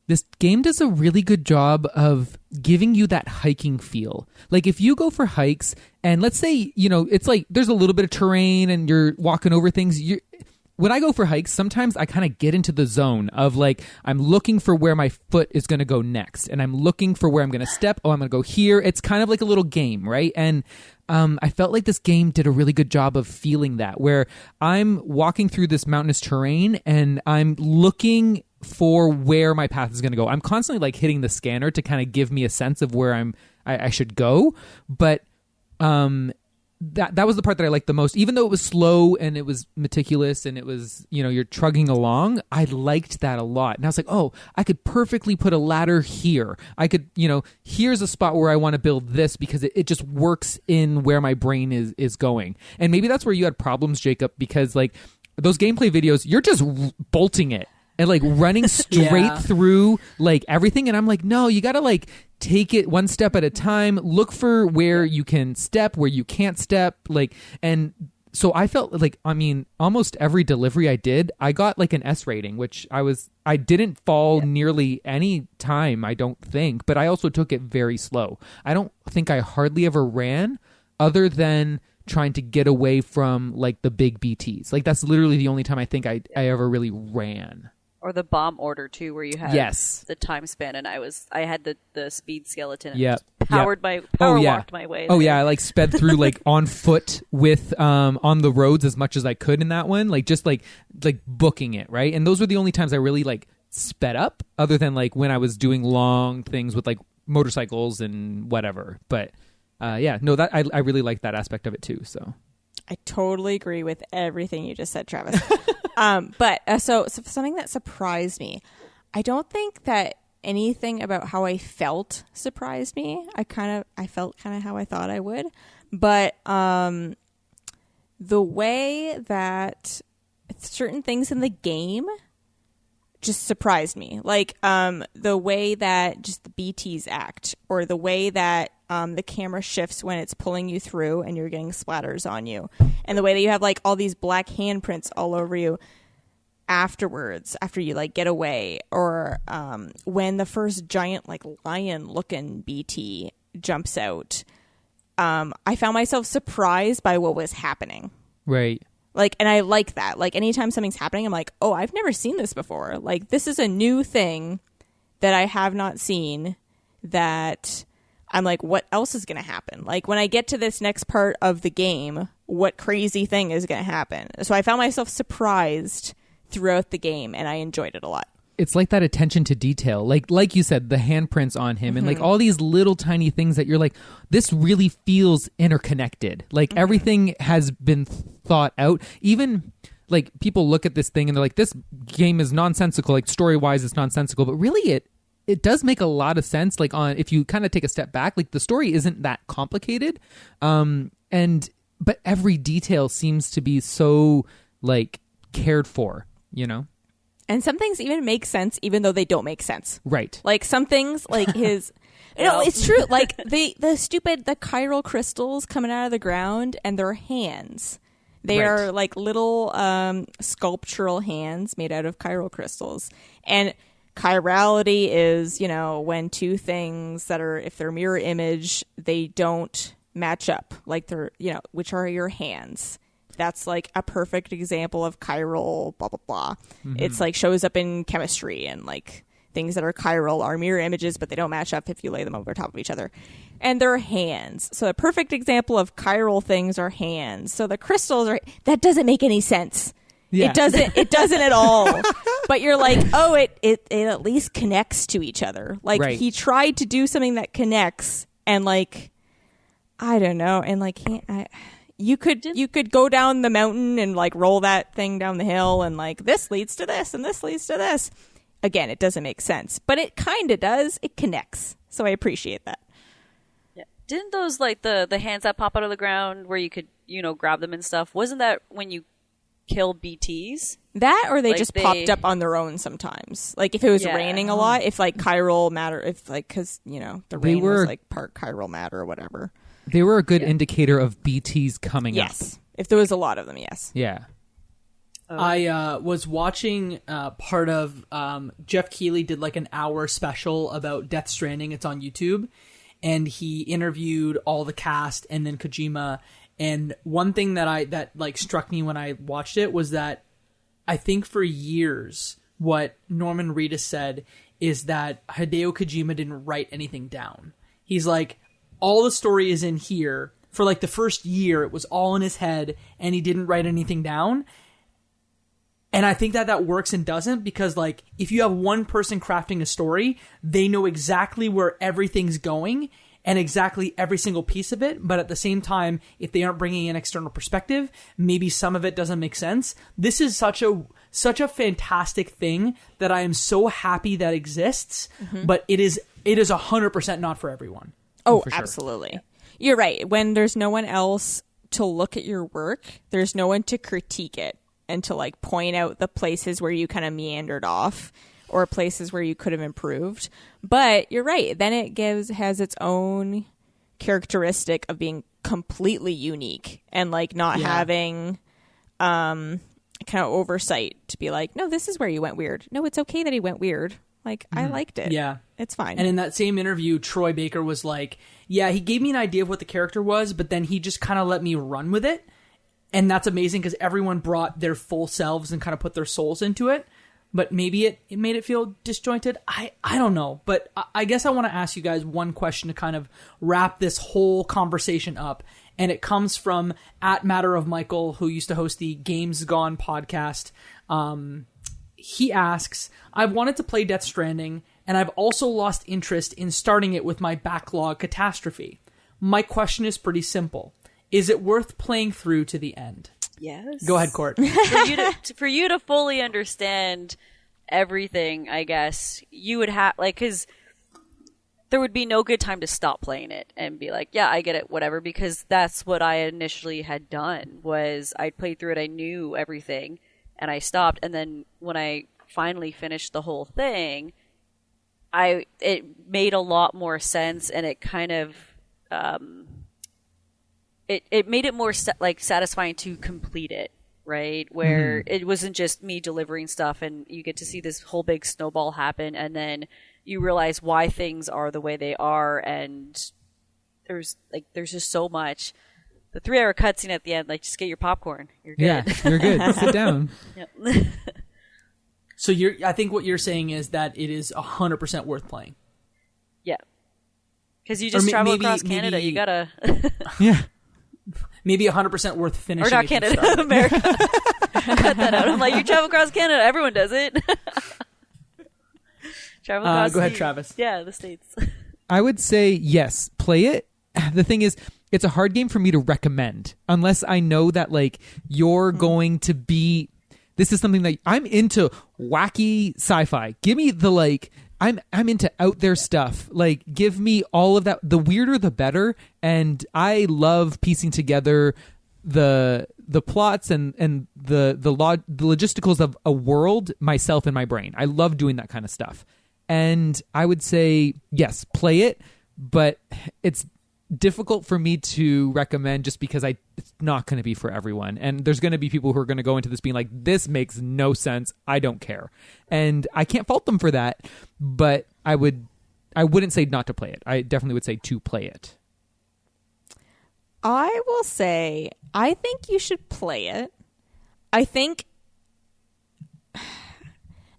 this game does a really good job of giving you that hiking feel. Like if you go for hikes and let's say, you know, it's like there's a little bit of terrain and you're walking over things. When I go for hikes, sometimes I kind of get into the zone of like, I'm looking for where my foot is going to go next. And I'm looking for where I'm going to step. Oh, I'm going to go here. It's kind of like a little game, right? And I felt like this game did a really good job of feeling that, where I'm walking through this mountainous terrain and I'm looking for where my path is going to go. I'm constantly like hitting the scanner to kind of give me a sense of where I should go. But that was the part that I liked the most. Even though it was slow and it was meticulous and it was, you're trugging along, I liked that a lot. And I was like, oh, I could perfectly put a ladder here. I could, here's a spot where I want to build this because it just works in where my brain is going. And maybe that's where you had problems, Jacob, because like those gameplay videos, you're just bolting it and like running straight through like everything. And I'm like, no, you got to like take it one step at a time, look for where you can step, where you can't step. Like, and so I felt like, almost every delivery I did, I got like an S rating, which I didn't fall nearly any time, I don't think, but I also took it very slow. I don't think I hardly ever ran other than trying to get away from like the big BTs. Like that's literally the only time I think I ever really ran. Or the bomb order too, where you had the time span, and I had the speed skeleton. And power walked my way. Oh yeah, I like sped through like on foot with on the roads as much as I could in that one, like just like booking it, right? And those were the only times I really like sped up, other than like when I was doing long things with like motorcycles and whatever. But that I really like that aspect of it too. So I totally agree with everything you just said, Travis. But so something that surprised me, I don't think that anything about how I felt surprised me. I felt kind of how I thought I would, but the way that certain things in the game just surprised me, like the way that just the BTs act, or the way that the camera shifts when it's pulling you through and you're getting splatters on you, and the way that you have like all these black handprints all over you afterwards, after you like get away, or when the first giant like lion looking BT jumps out, I found myself surprised by what was happening. Right. Like, and I like that. Like, anytime something's happening, I'm like, oh, I've never seen this before. Like, this is a new thing that I have not seen, that I'm like, what else is going to happen? Like, when I get to this next part of the game, what crazy thing is going to happen? So I found myself surprised throughout the game, and I enjoyed it a lot. It's like that attention to detail, like you said, the handprints on him, and like all these little tiny things that you're like, this really feels interconnected. Like everything has been thought out. Even like people look at this thing and they're like, this game is nonsensical. Like story wise, it's nonsensical, but really it does make a lot of sense. Like if you kind of take a step back, like the story isn't that complicated, but every detail seems to be so like cared for, And some things even make sense, even though they don't make sense. Right. Like some things, like his, it's true. Like the chiral crystals coming out of the ground, and their hands. They are like little sculptural hands made out of chiral crystals. And chirality is, when two things that are, if they're mirror image, they don't match up. Like they're, which are your hands. That's like a perfect example of chiral blah blah blah. Mm-hmm. It's like shows up in chemistry, and like things that are chiral are mirror images, but they don't match up if you lay them over top of each other. And they're hands. So a perfect example of chiral things are hands. So the crystals that doesn't make any sense. Yeah. It doesn't at all. But you're like, oh, it at least connects to each other. Like he tried to do something that connects, and like I don't know, and like you could go down the mountain and like roll that thing down the hill, and like this leads to this and this leads to this. Again, it doesn't make sense, but it kind of does. It connects. So I appreciate that. Yeah. Didn't those like the hands that pop out of the ground where you could, grab them and stuff? Wasn't that when you kill BTs? That, or they just popped up on their own sometimes. Like if it was raining a lot, if like chiral matter, if like, cause the rain was like part chiral matter or whatever. They were a good indicator of BTs coming up. Yes. If there was a lot of them, yes. Yeah. I was watching part of Jeff Keighley did like an hour special about Death Stranding. It's on YouTube. And he interviewed all the cast and then Kojima. And one thing that like struck me when I watched it was that I think for years what Norman Reedus said is that Hideo Kojima didn't write anything down. He's like, all the story is in here. For like the first year, it was all in his head, and he didn't write anything down. And I think that works and doesn't, because like if you have one person crafting a story, they know exactly where everything's going and exactly every single piece of it. But at the same time, if they aren't bringing in external perspective, maybe some of it doesn't make sense. This is such a fantastic thing that I am so happy that exists, but it is 100% not for everyone. Oh, for sure. absolutely. You're right. When there's no one else to look at your work, there's no one to critique it and to like point out the places where you kind of meandered off or places where you could have improved. But you're right. Then it has its own characteristic of being completely unique and like not having kind of oversight to be like, no, this is where you went weird. No, it's okay that he went weird. Like, I liked it. Yeah. It's fine. And in that same interview, Troy Baker was like, yeah, he gave me an idea of what the character was, but then he just kind of let me run with it. And that's amazing because everyone brought their full selves and kind of put their souls into it. But maybe it made it feel disjointed. I don't know. But I guess I want to ask you guys one question to kind of wrap this whole conversation up. And it comes from @MatterofMichael, who used to host the Games Gone podcast. He asks, I've wanted to play Death Stranding, and I've also lost interest in starting it with my backlog Catastrophe. My question is pretty simple. Is it worth playing through to the end? Yes. Go ahead, Court. For you to fully understand everything, I guess, you would have, like, because there would be no good time to stop playing it and be like, yeah, I get it, whatever, because that's what I initially had done, was I played through it, I knew everything, and I stopped, and then when I finally finished the whole thing, it made a lot more sense, and it kind of it made it more satisfying to complete it, right? Where it wasn't just me delivering stuff, and you get to see this whole big snowball happen, and then you realize why things are the way they are, and there's just so much. The 3-hour cutscene at the end, like, just get your popcorn. You're good. Yeah, you're good. Sit down. Yep. So I think what you're saying is that it is 100% worth playing. Yeah. Because you just travel across Canada. You gotta... Yeah. Maybe 100% worth finishing. Or not Canada, America. Cut that out. I'm like, you travel across Canada. Everyone does it. Travel across. Go ahead, Travis. Yeah, the States. I would say yes, play it. The thing is, it's a hard game for me to recommend unless I know that like you're going to be. This is something that I'm into. Wacky sci-fi. Give me the like. I'm into out there stuff. Like, give me all of that. The weirder, the better. And I love piecing together the plots and the logisticals of a world myself in my brain. I love doing that kind of stuff. And I would say yes, play it, but it's difficult for me to recommend just because it's not going to be for everyone. And there's going to be people who are going to go into this being like, this makes no sense. I don't care. And I can't fault them for that, but I wouldn't say not to play it. I definitely would say to play it. I will say, I think you should play it. I think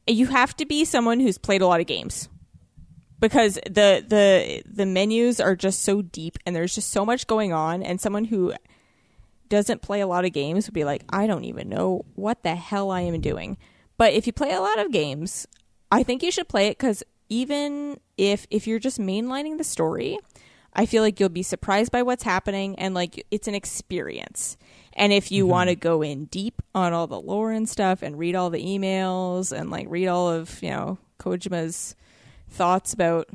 you have to be someone who's played a lot of games. Because the menus are just so deep and there's just so much going on, and someone who doesn't play a lot of games would be like, I don't even know what the hell I am doing. But if you play a lot of games, I think you should play it, because even if you're just mainlining the story, I feel like you'll be surprised by what's happening, and like it's an experience. And if you want to go in deep on all the lore and stuff and read all the emails and like read all of, Kojima's thoughts about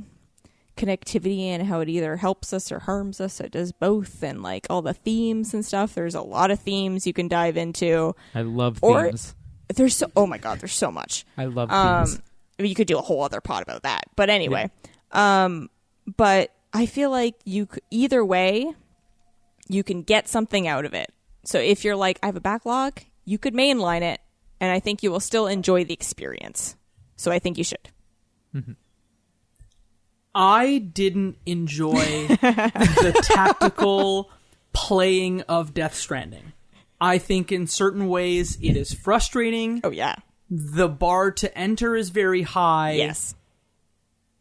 connectivity and how it either helps us or harms us, it does both, and like all the themes and stuff, there's a lot of themes you can dive into. I love themes. Oh my god, there's so much. I love themes. I mean, you could do a whole other pod about that, but anyway. But I feel like either way you can get something out of it. So if you're like, I have a backlog, you could mainline it, and I think you will still enjoy the experience. So I think you should. I didn't enjoy the tactical playing of Death Stranding. I think in certain ways it is frustrating. Oh, yeah. The bar to enter is very high. Yes.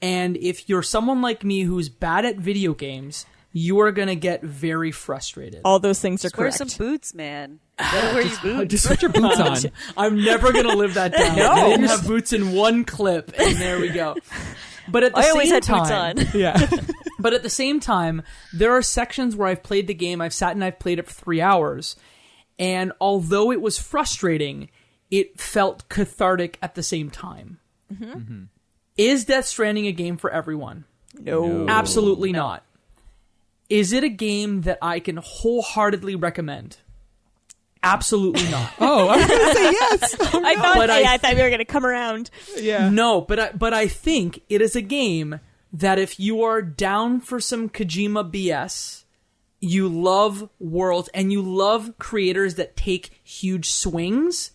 And if you're someone like me who's bad at video games, you are going to get very frustrated. All those things are Wear correct. some boots, man. You gotta wear your boots. Just Put your boots on. I'm never going to live that down. No. I didn't have boots in one clip, and there we go. But at the I always same had time, boots on. Yeah. But at the same time, there are sections where I've played the game, I've sat and I've played it for 3 hours, and although it was frustrating, it felt cathartic at the same time. Mm-hmm. Is Death Stranding a game for everyone? No. Absolutely not. Is it a game that I can wholeheartedly recommend? Absolutely not. Oh, I was going to say yes. Oh, I thought, But I thought we were going to come around. yeah. No, but I think it is a game that if you are down for some Kojima BS, you love worlds and you love creators that take huge swings,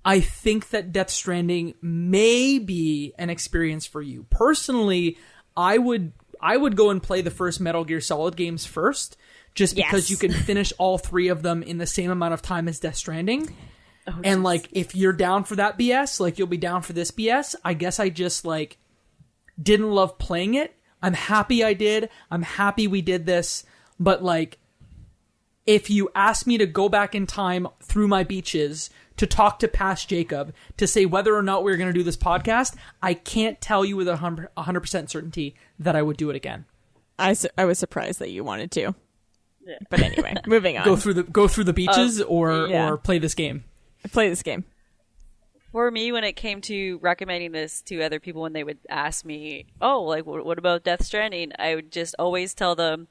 I think that Death Stranding may be an experience for you. Personally, I would go and play the first Metal Gear Solid games first, just because you can finish all 3 of them in the same amount of time as Death Stranding. And like, if you're down for that BS, like you'll be down for this BS. I guess I just like didn't love playing it. I'm happy I did. I'm happy we did this. But like, if you ask me to go back in time through my beaches to talk to past Jacob to say whether or not we're going to do this podcast, I can't tell you with 100% certainty that I would do it again. I was surprised that you wanted to. Yeah. But anyway, moving on. Go through the beaches or play this game. Play this game. For me, when it came to recommending this to other people, when they would ask me, "Oh, like what about Death Stranding?" I would just always tell them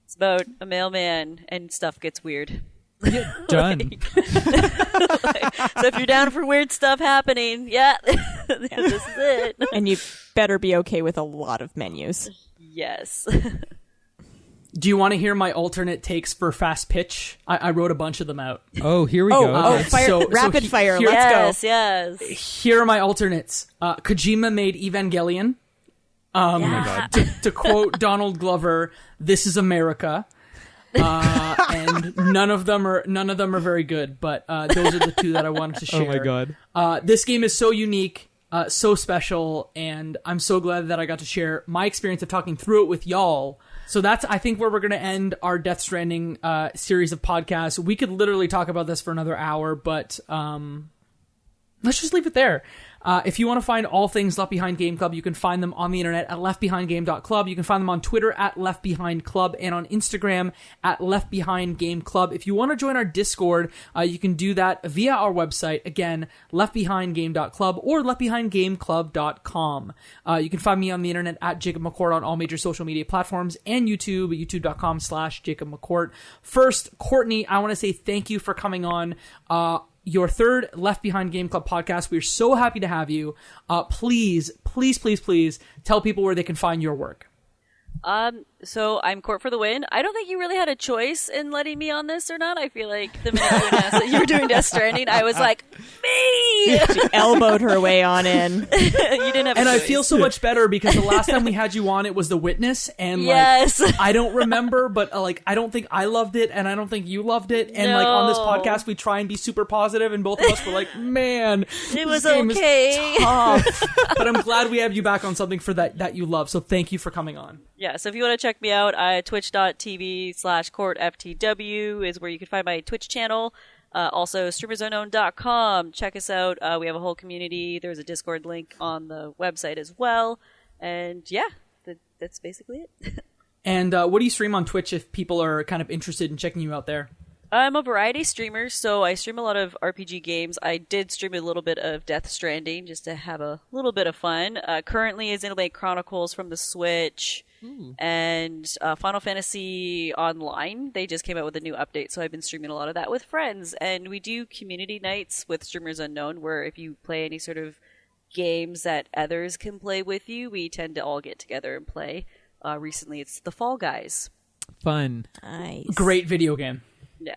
it's about a mailman and stuff gets weird. Done. So if you're down for weird stuff happening, this is it. And you better be okay with a lot of menus. Yes. Do you want to hear my alternate takes for Fast Pitch? I wrote a bunch of them out. Oh, here we go. Oh, Okay. fire, rapid fire. Let's go. Yes. Here are my alternates. Kojima made Evangelion. Oh my God. To quote Donald Glover, "This is America." And none of them are very good, but those are the 2 that I wanted to share. Oh my God. This game is so unique, so special, and I'm so glad that I got to share my experience of talking through it with y'all. So that's, I think, where we're going to end our Death Stranding series of podcasts. We could literally talk about this for another hour, but let's just leave it there. If you want to find all things Left Behind Game Club, you can find them on the internet at leftbehindgame.club. You can find them on Twitter at leftbehindclub and on Instagram at leftbehindgameclub. If you want to join our Discord, you can do that via our website, again, leftbehindgame.club or leftbehindgameclub.com. You can find me on the internet at Jacob McCourt on all major social media platforms and YouTube, youtube.com/Jacob McCourt. First, Courtney, I want to say thank you for coming on. Your 3rd Left Behind Game Club podcast. We're so happy to have you. Please tell people where they can find your work. So I'm Court for the win. I don't think you really had a choice in letting me on this or not. I feel like the minute you announced that you were doing Death Stranding, I was like, me! She elbowed her way on in. You didn't have a And choice. I feel so much better because the last time we had you on, it was The Witness, and Yes. like I don't remember, but like I don't think I loved it, and I don't think you loved it, and like on this No. podcast we try and be super positive, and both of us were like, man, It was this game is okay. tough. But I'm glad we have you back on something for that you love. So thank you for coming on. Yeah, so if you want to check me out, twitch.tv/CourtFTW is where you can find my Twitch channel. Also, streamersunknown.com. Check us out. We have a whole community. There's a Discord link on the website as well. And yeah, that's basically it. And what do you stream on Twitch if people are kind of interested in checking you out there? I'm a variety streamer, so I stream a lot of RPG games. I did stream a little bit of Death Stranding just to have a little bit of fun. Currently is Xenoblade Chronicles from the Switch. And Final Fantasy Online, they just came out with a new update, so I've been streaming a lot of that with friends. And we do community nights with Streamers Unknown, where if you play any sort of games that others can play with you, we tend to all get together and play. Recently, it's the Fall Guys. Fun. Nice. Great video game. Yeah.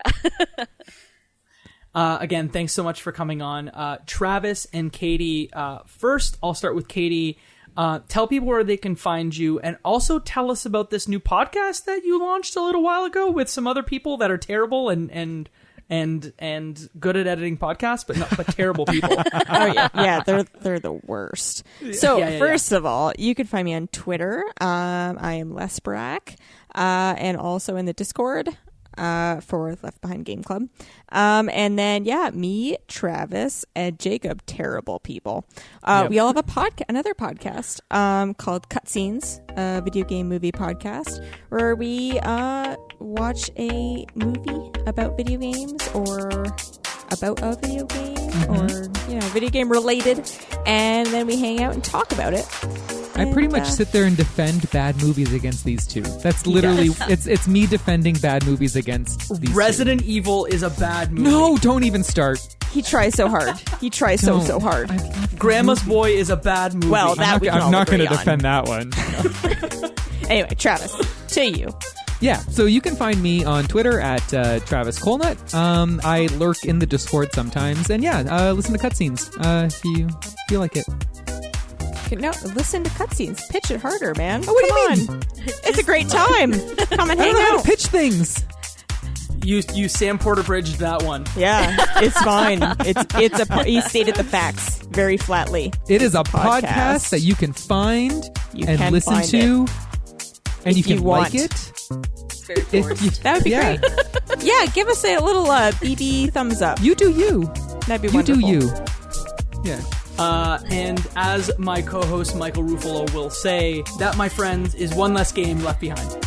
Again, thanks so much for coming on. Travis and Katie, first, I'll start with Katie. Tell people where they can find you, and also tell us about this new podcast that you launched a little while ago with some other people that are terrible and and good at editing podcasts, but terrible people. Oh yeah, they're the worst. So first of all, you can find me on Twitter. I am Lesperance, and also in the Discord for Left Behind Game Club. And then me, Travis, and Jacob, terrible people. We all have another podcast called Cutscenes, a video game movie podcast, where we watch a movie about video games or about a video game or video game related, and then we hang out and talk about it. I pretty much sit there and defend bad movies against these two. That's literally it's me defending bad movies against these Resident two. Evil is a bad movie. No, don't even start. He tries so hard. He tries so hard. Grandma's Boy is a bad movie. Well, I'm not going to defend that one. Anyway, Travis, to you. Yeah, so you can find me on Twitter at Travis Colenutt. I lurk in the Discord sometimes, and listen to Cutscenes if you feel like it. No, listen to Cutscenes. Pitch it harder, man. Oh, what do you mean? It's a great time. Come and I hang don't know how out. to pitch things. You Sam Porter bridged that one. Yeah, it's fine. He stated the facts very flatly. It is a podcast that you can find and listen to, and you can like it. Very forced. That would be great. Yeah, give us a little BB thumbs up. You do you. That'd be You wonderful. do you. Yeah. And as my co-host Michael Ruffalo will say, that, my friends, is one less game left behind.